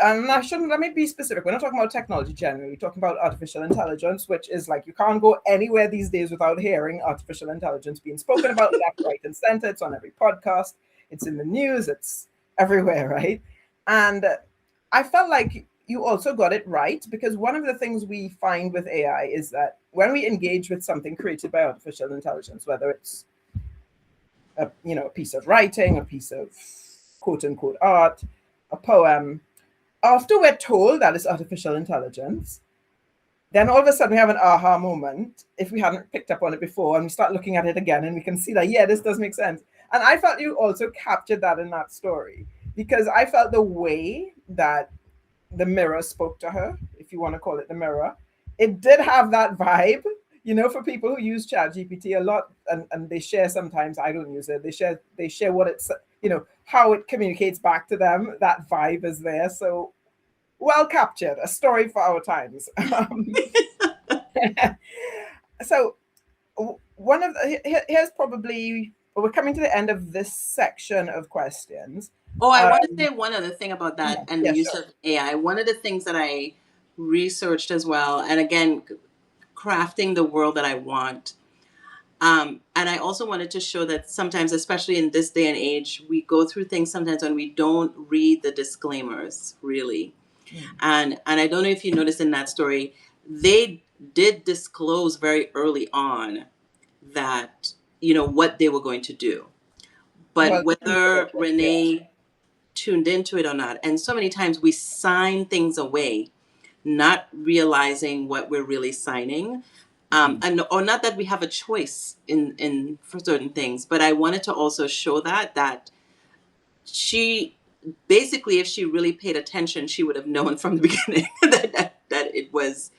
And let me be specific. We're not talking about technology generally. We're talking about artificial intelligence, which is like you can't go anywhere these days without hearing artificial intelligence being spoken about left, right, and center. It's on every podcast. It's in the news. It's everywhere, right? And I felt like you also got it right, because one of the things we find with AI is that when we engage with something created by artificial intelligence, whether it's a piece of writing, a piece of quote unquote art, a poem, after we're told that it's artificial intelligence, then all of a sudden we have an aha moment if we hadn't picked up on it before, and we start looking at it again and we can see that, yeah, this does make sense. And I felt you also captured that in that story, because I felt the way that the mirror spoke to her, if you want to call it the mirror, it did have that vibe. For people who use ChatGPT a lot, and they share sometimes, I don't use it, they share what it's, how it communicates back to them. That vibe is there. So well captured, a story for our times. So here's probably, we're coming to the end of this section of questions. Oh, I want to say one other thing about that and the use of AI. One of the things that I researched as well, and again, crafting the world that I want. And I also wanted to show that sometimes, especially in this day and age, we go through things sometimes when we don't read the disclaimers, really. And I don't know if you noticed in that story, they did disclose very early on that, what they were going to do. But whether Renee tuned into it or not, and so many times we sign things away, not realizing what we're really signing. Or not that we have a choice in for certain things, but I wanted to also show that she basically, if she really paid attention, she would have known from the beginning that it was,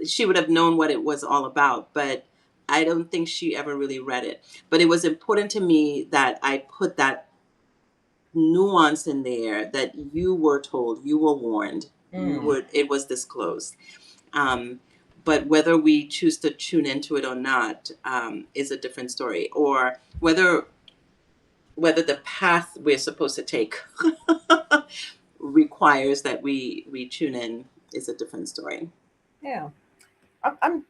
she would have known what it was all about. But I don't think she ever really read it. But it was important to me that I put that nuance in there, that you were told, you were warned, it was disclosed. But whether we choose to tune into it or not is a different story. Or whether the path we're supposed to take requires that we tune in is a different story. Yeah, I'm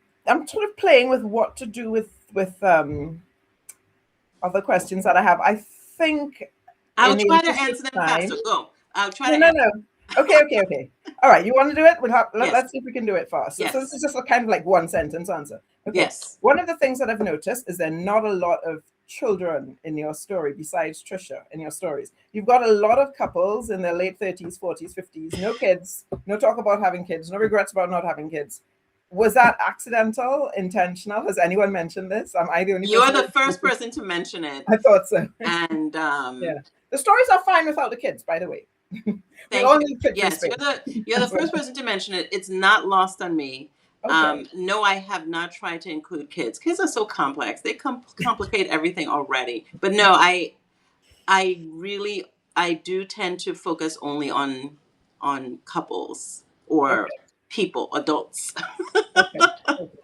sort of playing with what to do with other questions that I have. I think I'll try to answer them faster. Go. I'll try to. No. Okay. All right, you want to do it? Let's see if we can do it fast. Yes. So this is just a kind of like one sentence answer. Okay. Yes. One of the things that I've noticed is there are not a lot of children in your story besides Trisha in your stories. You've got a lot of couples in their late 30s, 40s, 50s, no kids, no talk about having kids, no regrets about not having kids. Was that accidental, intentional? Has anyone mentioned this? Am I the only You're the first person to mention it. I thought so. And yeah. The stories are fine without the kids, by the way. Thank you. Yes, you're the first person to mention it. It's not lost on me. Okay. No, I have not tried to include kids. Kids are so complex. They complicate everything already. But no, I do tend to focus only on couples or people, adults. Okay.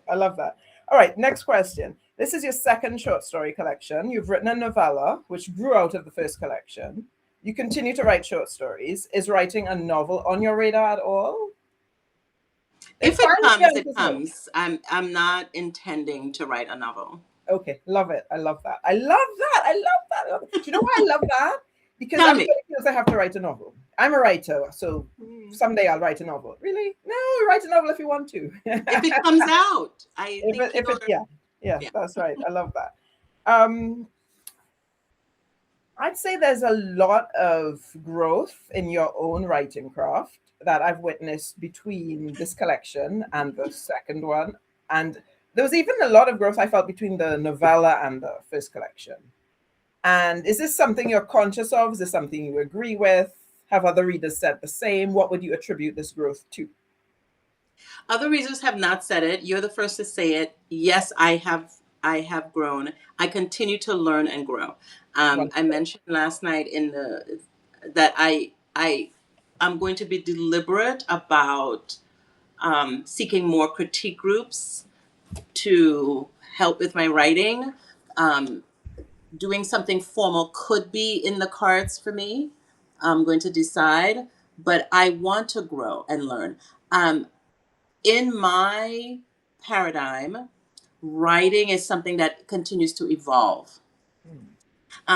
I love that. All right, next question. This is your second short story collection. You've written a novella, which grew out of the first collection. You continue to write short stories. Is writing a novel on your radar at all? If it comes, it comes. I'm not intending to write a novel. Okay, love it. I love that. Do you know why I love that? Because everybody feels I have to write a novel. I'm a writer, so someday I'll write a novel. Really? No, write a novel if you want to. If it comes out, yeah, that's right. I love that. I'd say there's a lot of growth in your own writing craft that I've witnessed between this collection and the second one. And there was even a lot of growth I felt between the novella and the first collection. And is this something you're conscious of? Is this something you agree with? Have other readers said the same? What would you attribute this growth to? Other readers have not said it. You're the first to say it. Yes, I have. I have grown. I continue to learn and grow. I Wonderful. mentioned last night in the that I'm going to be deliberate about seeking more critique groups to help with my writing. Um, Doing something formal could be in the cards for me. I'm going to decide, but I want to grow and learn. In my paradigm, writing is something that continues to evolve.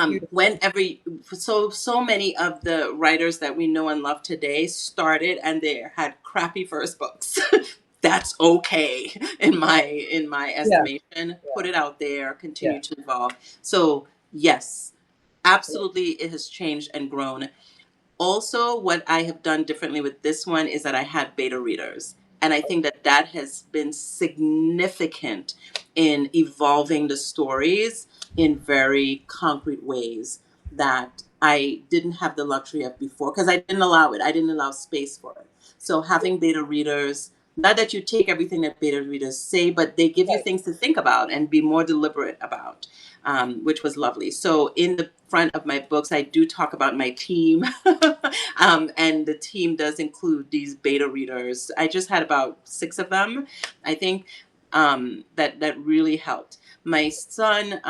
Beautiful. When every so many of the writers that we know and love today started and they had crappy first books. That's okay in my Yeah, estimation. Put it out there, yeah. continue to evolve. So yes, absolutely, it has changed and grown. Also, what I have done differently with this one is that I had beta readers. And I think that that has been significant in evolving the stories in very concrete ways that I didn't have the luxury of before because I didn't allow it. I didn't allow space for it. So having beta readers, not that you take everything that beta readers say, but they give you Right. things to think about and be more deliberate about, which was lovely. So in the front of my books, I do talk about my team, and the team does include these beta readers. I just had about 6 of them, I think, that really helped. My son,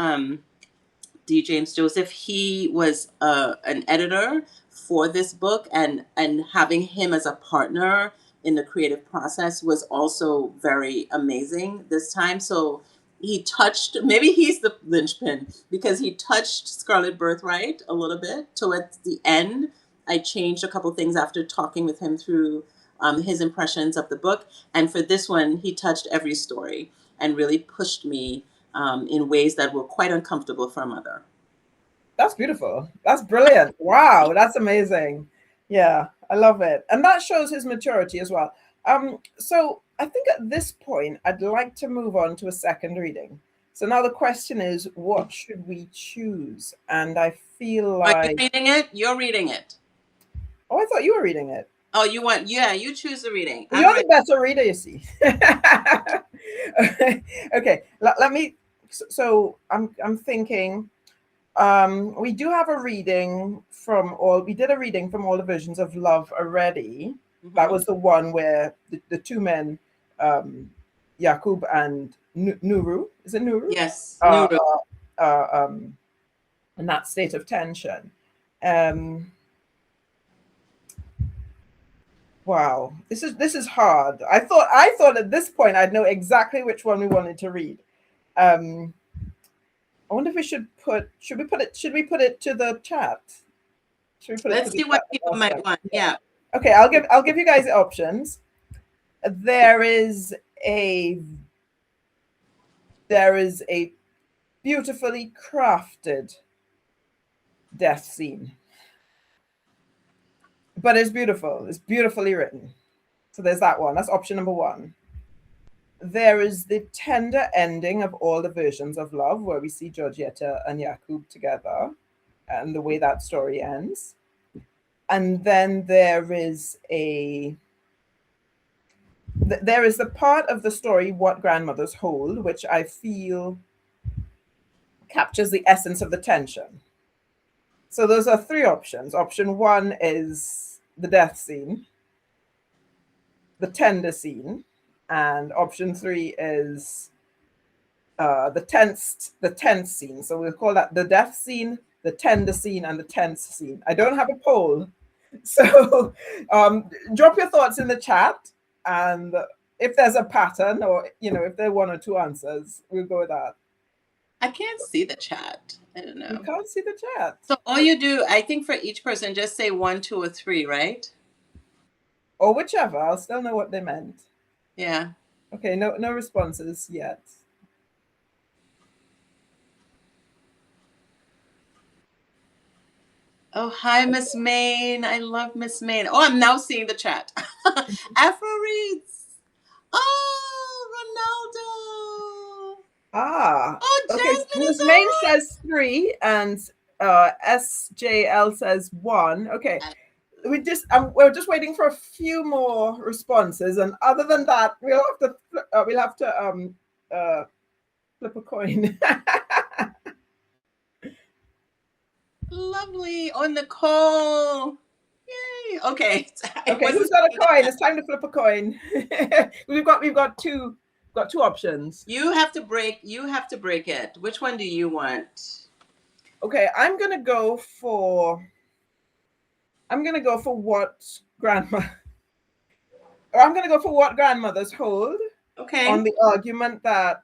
D. James Joseph, he was an editor for this book, and having him as a partner in the creative process was also very amazing this time. So he touched, maybe he's the linchpin because he touched Scarlet Birthright a little bit towards the end. I changed a couple things after talking with him through his impressions of the book. And for this one, he touched every story and really pushed me in ways that were quite uncomfortable for a mother. That's beautiful. That's brilliant. Wow, that's amazing. Yeah, I love it. And that shows his maturity as well. So I think at this point, I'd like to move on to a second reading. So now the question is, what should we choose? And I feel Are you like, reading it? You're reading it. oh, I thought you were reading it. Oh, you want, yeah, you choose the reading. I'm You're the ready. better reader, you see. Okay, let me. So I'm thinking. We do have a reading from all. We did a reading from all the versions of Love already. That Hmm. was the one where the two men, Yakub and Nuru. Is it Nuru? Yes, Uh, Nuru. in that state of tension. Um, wow, this is hard. I thought at this point I'd know exactly which one we wanted to read. Um, I wonder if we should we put it to the chat? Should we put it to Let's the see what chat? people might want. Yeah. Okay, I'll give you guys the options. There is a there is a beautifully crafted death scene, but it's beautiful. It's beautifully written. So there's that one. That's option number one. There is the tender ending of all the versions of Love, where we see Georgietta and Yakub together, and the way that story ends. And then there is the part of the story, What Grandmothers Hold, which I feel captures the essence of the tension. So those are three options. Option one is the death scene, the tender scene, and option three is the tense scene. So we'll call that the death scene, the tender scene, and the tense scene. I don't have a poll, so drop your thoughts in the chat, and if there's a pattern, or if there are one or two answers, we'll go with that. I can't see the chat. I don't You know. can't see the chat. So all you do, I think for each person, just say 1, 2, or 3, right? Or whichever, I'll still know what they meant. Yeah. Okay, no responses yet. Oh, hi, Miss Main. I love Miss Main. Oh, I'm now seeing the chat. Afro reads. Oh, Ronaldo. Ah, Oh, okay. Jasmine is Ms. Main on. says 3 and SJL says 1. Okay. We're just waiting for a few more responses, and other than that, we'll have to flip a coin. Lovely. Oh, Nicole. Yay. Okay. I Okay, wasn't who's got a expecting coin? that. It's time to flip a coin. we've got two options. You have to break it. Which one do you want? Okay, I'm gonna go for what grandma or I'm gonna go for what grandmothers hold on Okay. the argument that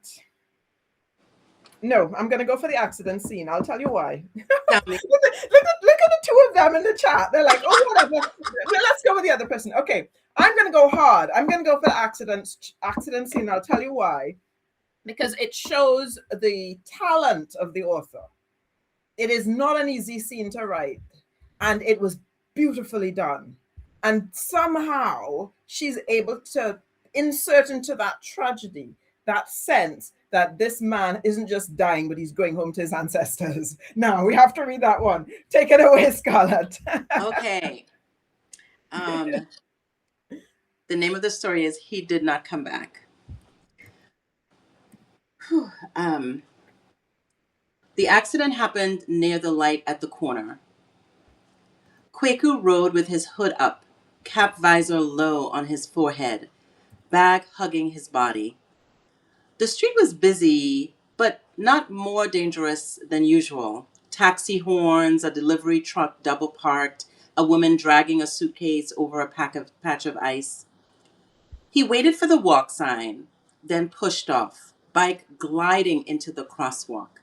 no, I'm gonna go for the accident scene. I'll tell you why. Tell me. Look at the two of them in the chat. They're like, oh, whatever. Let's go with the other person. Okay, I'm gonna go hard. I'm gonna go for the accident scene. I'll tell you why. Because it shows the talent of the author. It is not an easy scene to write, and it was beautifully done. And somehow she's able to insert into that tragedy that sense that this man isn't just dying, but he's going home to his ancestors. Now we have to read that one. Take it away, Scarlett. Okay. The name of the story is He Did Not Come Back. Whew. The accident happened near the light at the corner. Kwaku rode with his hood up, cap visor low on his forehead, bag hugging his body. The street was busy, but not more dangerous than usual. Taxi horns, a delivery truck double parked, a woman dragging a suitcase over a patch of ice. He waited for the walk sign, then pushed off, bike gliding into the crosswalk.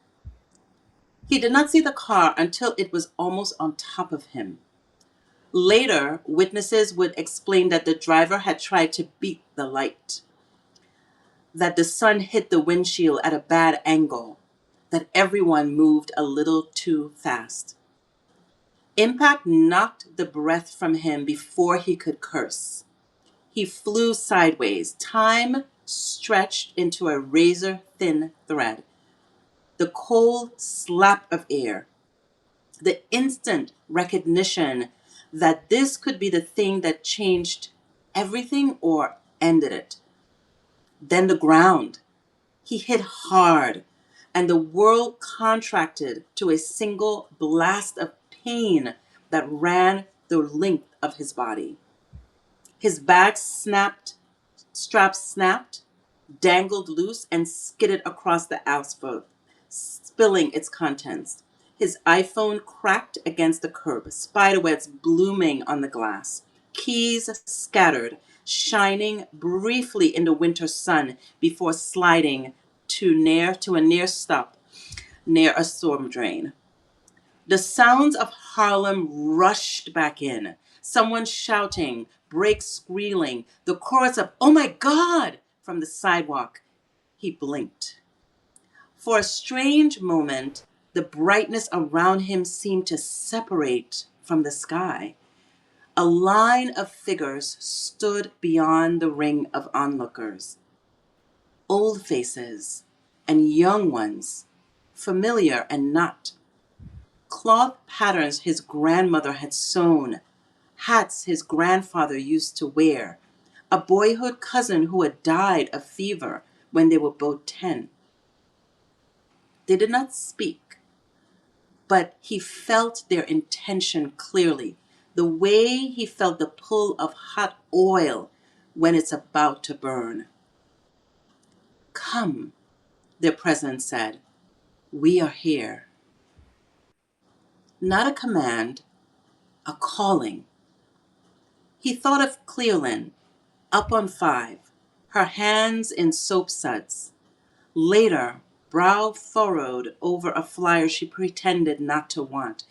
He did not see the car until it was almost on top of him. Later, witnesses would explain that the driver had tried to beat the light, that the sun hit the windshield at a bad angle, that everyone moved a little too fast. Impact knocked the breath from him before he could curse. He flew sideways, time stretched into a razor-thin thread. The cold slap of air, the instant recognition that this could be the thing that changed everything or ended it. Then the ground. He hit hard, and the world contracted to a single blast of pain that ran the length of his body. His bag straps snapped, dangled loose, and skidded across the asphalt, spilling its contents. His iPhone cracked against the curb, spiderwebs blooming on the glass, keys scattered, shining briefly in the winter sun before sliding to a near stop near a storm drain. The sounds of Harlem rushed back in. Someone shouting, brakes squealing, the chorus of, "Oh my God!" from the sidewalk. He blinked. For a strange moment, the brightness around him seemed to separate from the sky. A line of figures stood beyond the ring of onlookers. Old faces and young ones, familiar and not. Cloth patterns his grandmother had sewn, hats his grandfather used to wear, a boyhood cousin who had died of fever when they were both 10. They did not speak, but he felt their intention clearly, the way he felt the pull of hot oil when it's about to burn. "Come," their presence said, "we are here." Not a command, a calling. He thought of Cleolin, up on 5, her hands in soap suds. Later, brow furrowed over a flyer she pretended not to want.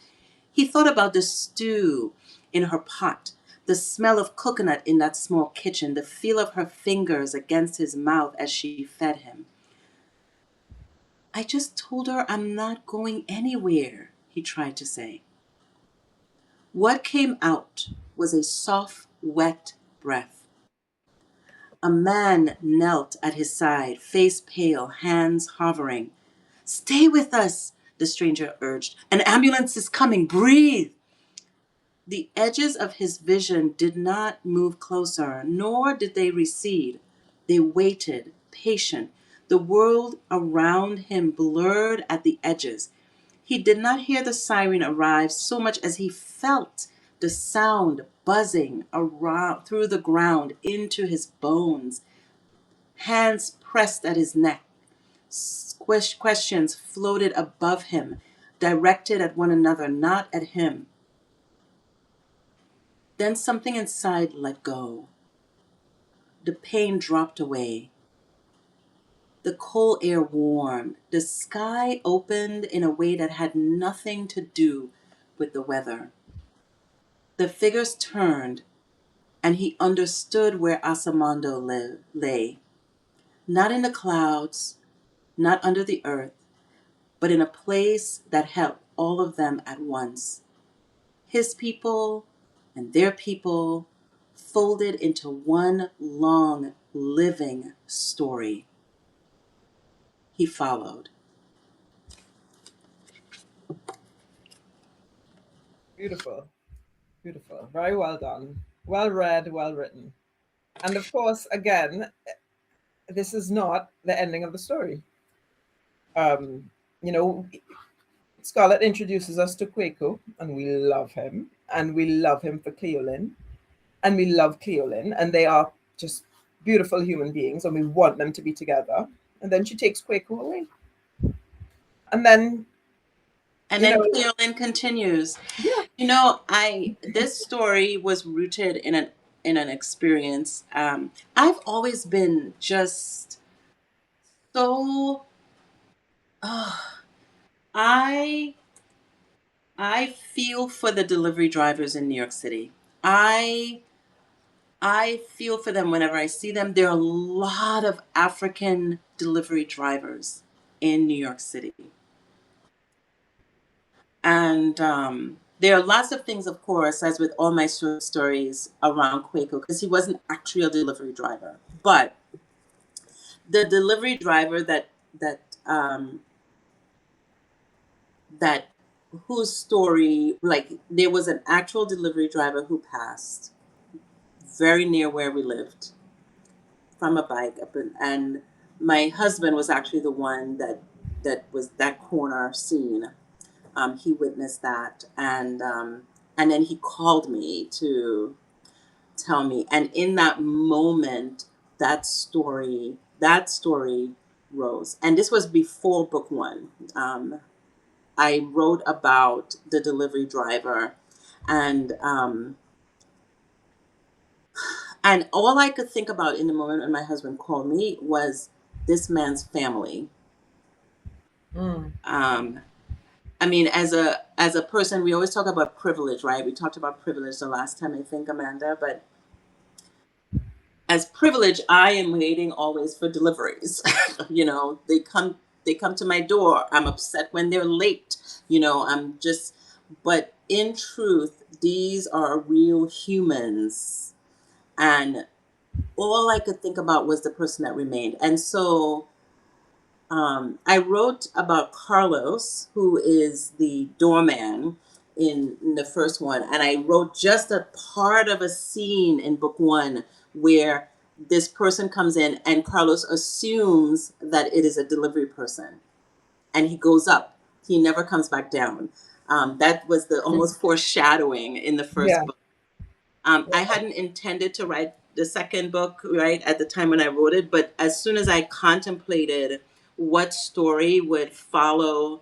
He thought about the stew in her pot, the smell of coconut in that small kitchen, the feel of her fingers against his mouth as she fed him. "I just told her I'm not going anywhere," he tried to say. What came out was a soft, wet breath. A man knelt at his side, face pale, hands hovering. "Stay with us," the stranger urged. "An ambulance is coming. Breathe." The edges of his vision did not move closer, nor did they recede. They waited, patient, the world around him blurred at the edges. He did not hear the siren arrive so much as he felt the sound buzzing around through the ground into his bones. Hands pressed at his neck. Questions floated above him, directed at one another, not at him. Then something inside let go. The pain dropped away. The cold air warmed. The sky opened in a way that had nothing to do with the weather. The figures turned, and he understood where Asamando lay. Not in the clouds, not under the earth, but in a place that held all of them at once. His people and their people folded into one long, living story. He followed. Beautiful. Beautiful. Very well done. Well read, well written. And of course, again, this is not the ending of the story. You know, Scarlet introduces us to Kwaku, and we love him. And we love him for Cleolin. And we love Cleolin. And they are just beautiful human beings, and we want them to be together. And then she takes Kwaku away. And then Cleolin continues. Yeah. You know, this story was rooted in an experience. I've always been just so. I feel for the delivery drivers in New York City. I feel for them whenever I see them. There are a lot of African delivery drivers in New York City. And there are lots of things, of course, as with all my short stories around Kwaku, because he wasn't actually a delivery driver. But the delivery driver that whose story, like, there was an actual delivery driver who passed very near where we lived from a bike and my husband was actually the one that was that corner scene. He witnessed that, and then he called me to tell me, and in that moment that story rose. And this was before book one. I wrote about the delivery driver, and all I could think about in the moment when my husband called me was this man's family. I mean, as a person, we always talk about privilege, right? We talked about privilege the last time, I think, Amanda, but as privilege, I am waiting always for deliveries. You know, they come to my door. I'm upset when they're late. You know, but in truth, these are real humans. And all I could think about was the person that remained. And so I wrote about Carlos, who is the doorman in the first one. And I wrote just a part of a scene in book one where this person comes in and Carlos assumes that it is a delivery person. And he goes up. He never comes back down. That was the almost foreshadowing in the first book. I hadn't intended to write the second book, right, at the time when I wrote it. But as soon as I contemplated what story would follow,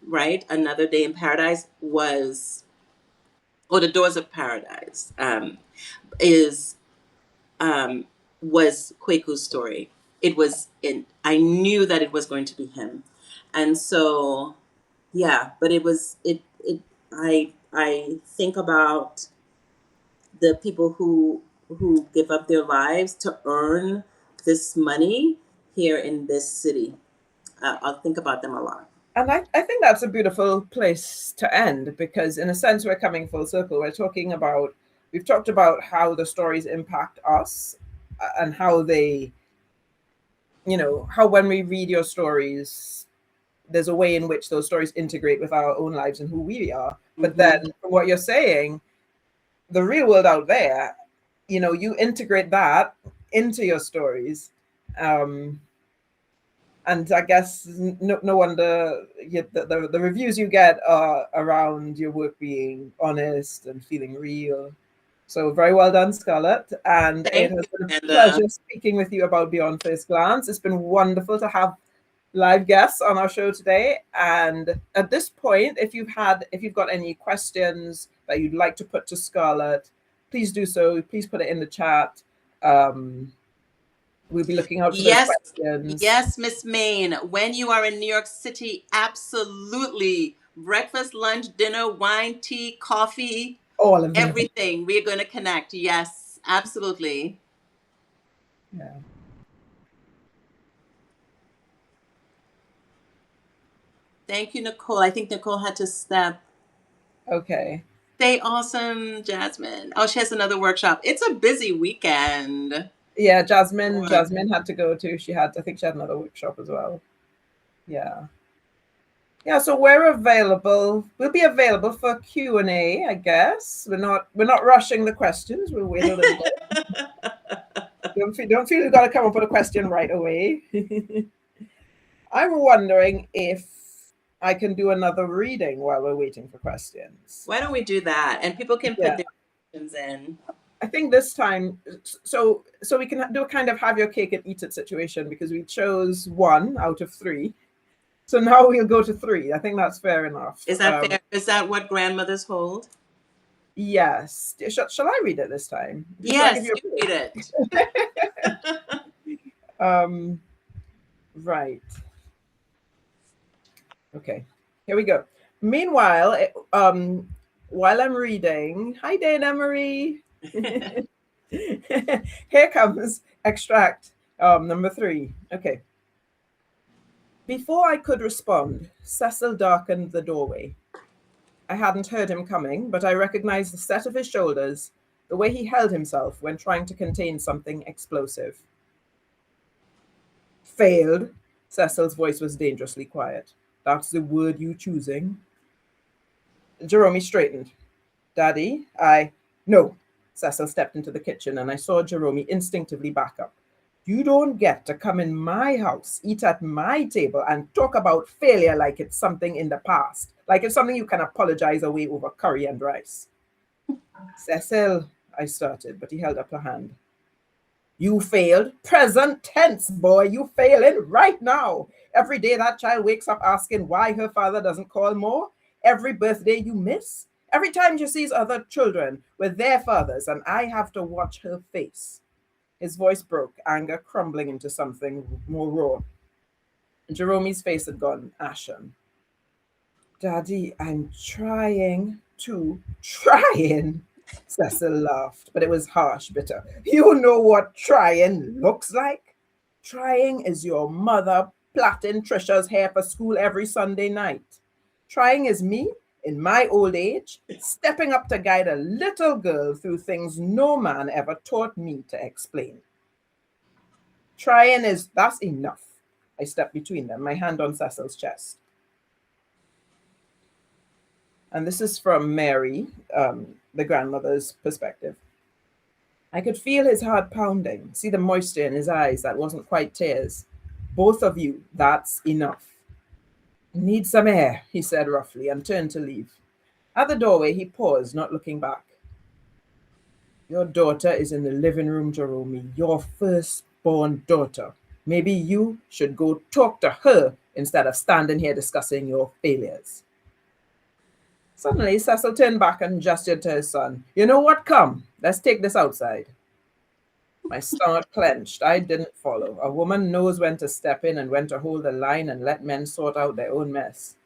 right, Another Day in Paradise was, or The Doors of Paradise, was Kwaku's story. I knew that it was going to be him. And so, yeah, but I think about the people who give up their lives to earn this money here in this city. I'll think about them a lot. And I think that's a beautiful place to end, because in a sense we're coming full circle. We've talked about how the stories impact us, and how they, how when we read your stories, there's a way in which those stories integrate with our own lives and who we are. But then from what you're saying, the real world out there, you integrate that into your stories. And I guess no wonder the reviews you get are around your work being honest and feeling real. So very well done, Scarlett. And it has been a pleasure speaking with you about Beyond First Glance. It's been wonderful to have live guests on our show today. And at this point, if you've got any questions that you'd like to put to Scarlett, please do so. Please put it in the chat. We'll be looking out for those questions. Yes, Miss Main. When you are in New York City, absolutely. Breakfast, lunch, dinner, wine, tea, coffee, all of everything. We're going to connect. Yes, absolutely. Yeah. Thank you, Nicole. I think Nicole had to step. Okay. Stay awesome, Jasmine. Oh, she has another workshop. It's a busy weekend. Yeah, Jasmine had to go too. I think she had another workshop as well. Yeah. Yeah, so we're available. We'll be available for Q&A, I guess. We're not rushing the questions. We'll wait a little bit. Don't feel you've got to come up with a question right away. I'm wondering if I can do another reading while we're waiting for questions. Why don't we do that? And people can put their questions in. I think this time, so we can do a kind of have your cake and eat it situation, because we chose 1 out of 3. So now we'll go to 3. I think that's fair enough. Is that fair? Is that what grandmothers hold? Yes. Shall I read it this time? Yes, you read it. Right. Okay. Here we go. Meanwhile, while I'm reading, hi, Dana Marie. Here comes extract number 3. Okay. Before I could respond, Cecil darkened the doorway. I hadn't heard him coming, but I recognized the set of his shoulders, the way he held himself when trying to contain something explosive. Failed. Cecil's voice was dangerously quiet. That's the word you choosing? Jerome straightened. Daddy, No. Cecil stepped into the kitchen and I saw Jerome instinctively back up. You don't get to come in my house, eat at my table, and talk about failure like it's something in the past, like it's something you can apologize away over curry and rice. Cecil, I started, but he held up a hand. You failed. Present tense, boy. You failing right now. Every day that child wakes up asking why her father doesn't call more. Every birthday you miss. Every time she sees other children with their fathers, and I have to watch her face. His voice broke, anger crumbling into something more raw. Jerome's face had gone ashen. Daddy, I'm trying. Cecil laughed, but it was harsh, bitter. You know what trying looks like? Trying is your mother plaiting Trisha's hair for school every Sunday night. Trying is me, in my old age, stepping up to guide a little girl through things no man ever taught me to explain. Trying is, that's enough. I stepped between them, my hand on Cecil's chest. And this is from Mary, the grandmother's perspective. I could feel his heart pounding, see the moisture in his eyes that wasn't quite tears. Both of you, that's enough. Need some air, he said roughly, and turned to leave. At the doorway, he paused, not looking back. Your daughter is in the living room, Jerome, your firstborn daughter. Maybe you should go talk to her instead of standing here discussing your failures. Suddenly, Cecil turned back and gestured to his son. You know what? Come, let's take this outside. My stomach clenched. I didn't follow. A woman knows when to step in and when to hold the line and let men sort out their own mess.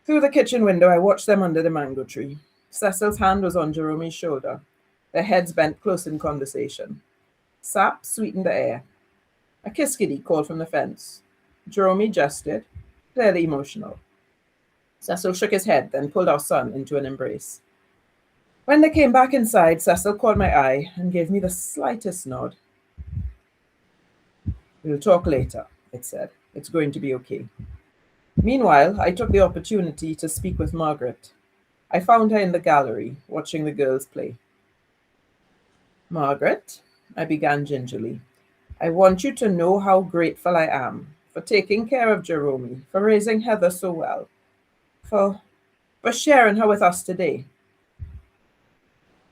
Through the kitchen window, I watched them under the mango tree. Cecil's hand was on Jerome's shoulder. Their heads bent close in conversation. Sap sweetened the air. A kiss kitty called from the fence. Jerome gestured, clearly emotional. Cecil shook his head, then pulled our son into an embrace. When they came back inside, Cecil caught my eye and gave me the slightest nod. We'll talk later, it said. It's going to be okay. Meanwhile, I took the opportunity to speak with Margaret. I found her in the gallery, watching the girls play. Margaret, I began gingerly, I want you to know how grateful I am for taking care of Jerome, for raising Heather so well, for sharing her with us today.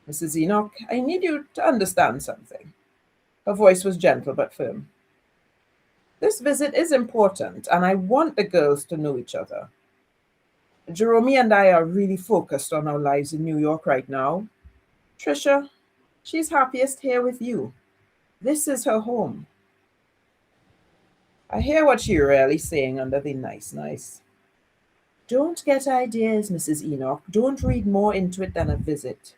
Mrs. Enoch, I need you to understand something. Her voice was gentle but firm. This visit is important, and I want the girls to know each other. Jerome and I are really focused on our lives in New York right now. Trisha, she's happiest here with you. This is her home. I hear what you're really saying under the nice. Don't get ideas, Mrs. Enoch. Don't read more into it than a visit.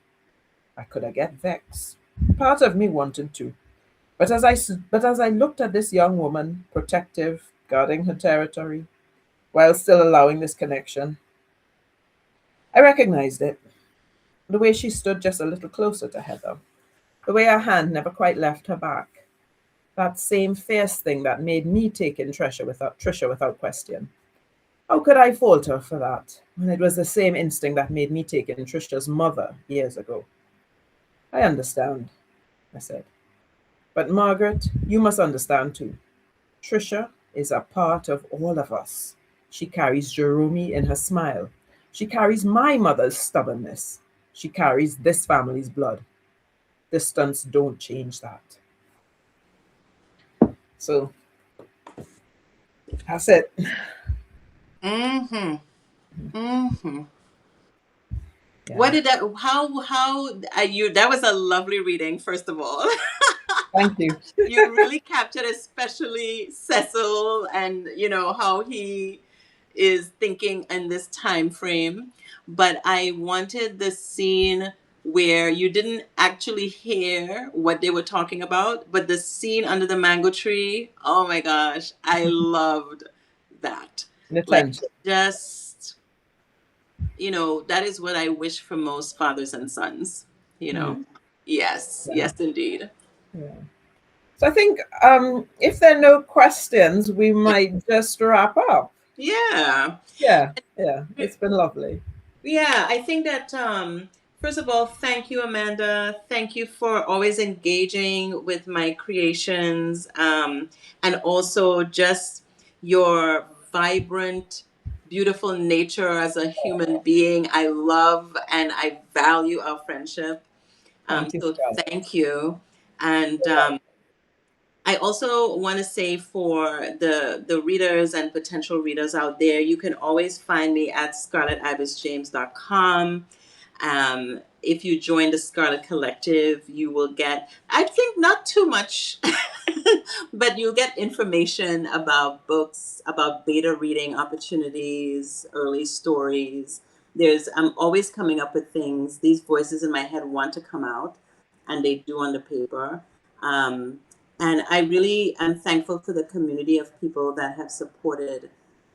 I could have get vexed. Part of me wanted to. But as I looked at this young woman, protective, guarding her territory, while still allowing this connection, I recognized it. The way she stood just a little closer to Heather. The way her hand never quite left her back. That same fierce thing that made me take in Trisha without question. How could I fault her for that, when it was the same instinct that made me take in Trisha's mother years ago? I understand, I said. But Margaret, you must understand too. Trisha is a part of all of us. She carries Jerome in her smile. She carries my mother's stubbornness. She carries this family's blood. Distance don't change that. So that's it. Mm-hmm. Mm-hmm. Yeah. What did that? How you? That was a lovely reading. First of all, Thank you. you really captured, especially Cecil, and how he is thinking in this time frame. But I wanted the scene where you didn't actually hear what they were talking about, but the scene under the mango tree. Oh my gosh, I loved that. The Like, tension. just that is what I wish for most fathers and sons. Yes, Yeah. yes, indeed. Yeah. So I think if there are no questions, we might just wrap up. Yeah. Yeah. It's been lovely. Yeah, I think that first of all, thank you, Amanda. Thank you for always engaging with my creations, and also just your vibrant, beautiful nature as a human being. I love and I value our friendship. Thank you, So Scarlett. thank you, and I also want to say for the readers and potential readers out there, you can always find me at scarletibisjames.com. If you join the Scarlet Collective, you will get, I think, not too much, but you'll get information about books, about beta reading opportunities, early stories. I'm always coming up with things. These voices in my head want to come out, and they do on the paper. And I really am thankful for the community of people that have supported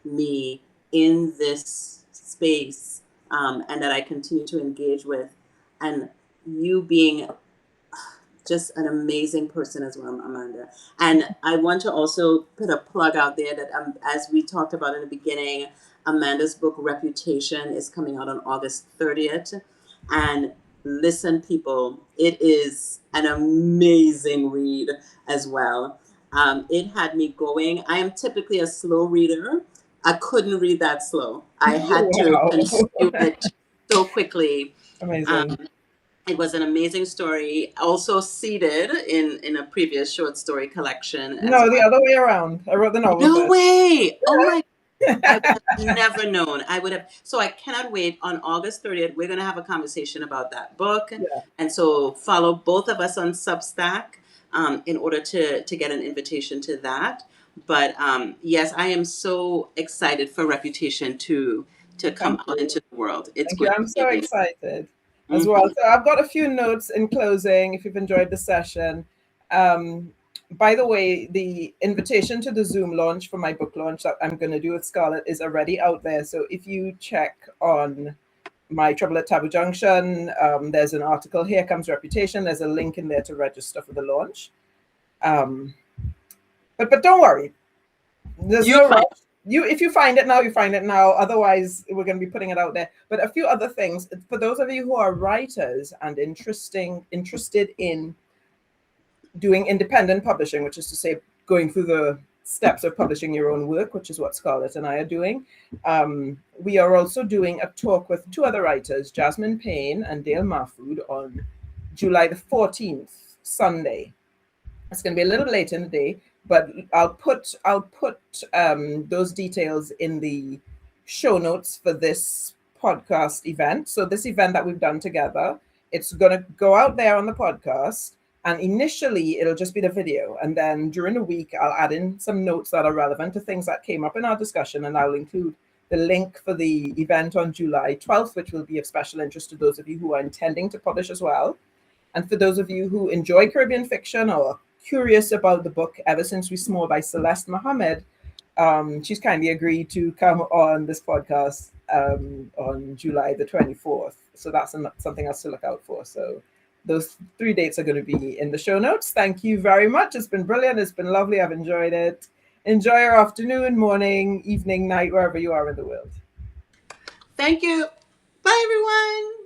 me in this space, and that I continue to engage with. And you being just an amazing person as well, Amanda. And I want to also put a plug out there that, as we talked about in the beginning, Amanda's book Reputation is coming out on August 30th. And listen, people, it is an amazing read as well. It had me going. I am typically a slow reader. I couldn't read that slow. I had to Wow. consume it so quickly. Amazing. It was an amazing story, also seeded in a previous short story collection as No, the well. other way around. I wrote the novel No first. way! Oh my! I would have never known. I would have. So I cannot wait. On August 30th, we're going to have a conversation about that book. Yeah. And so follow both of us on Substack in order to get an invitation to that. But yes, I am so excited for Reputation to come Thank out you. into the world. It's Thank you. going I'm to be so amazing. excited as well. So I've got a few notes in closing if you've enjoyed the session. By the way, the invitation to the Zoom launch for my book launch that I'm going to do with Scarlet is already out there. So if you check on my Trouble at Taboo Junction, there's an article, Here Comes Reputation. There's a link in there to register for the launch. But don't worry, there's You'll no find rush. If you find it now, you find it now. Otherwise, we're going to be putting it out there. But a few other things for those of you who are writers and interested in doing independent publishing, which is to say, going through the steps of publishing your own work, which is what Scarlet and I are doing. We are also doing a talk with two other writers, Jasmine Payne and Dale Mahfood, on July the 14th, Sunday. It's going to be a little late in the day, but I'll put those details in the show notes for this podcast event. So this event that we've done together, it's going to go out there on the podcast, and initially it'll just be the video, and then during the week I'll add in some notes that are relevant to things that came up in our discussion, and I'll include the link for the event on July 12th, which will be of special interest to those of you who are intending to publish as well. And for those of you who enjoy Caribbean fiction or curious about the book Ever Since We Small by Celeste Mohammed, she's kindly agreed to come on this podcast on July the 24th. So that's something else to look out for. So those 3 dates are going to be in the show notes. Thank you very much. It's been brilliant. It's been lovely. I've enjoyed it. Enjoy your afternoon, morning, evening, night, wherever you are in the world. Thank you. Bye, everyone.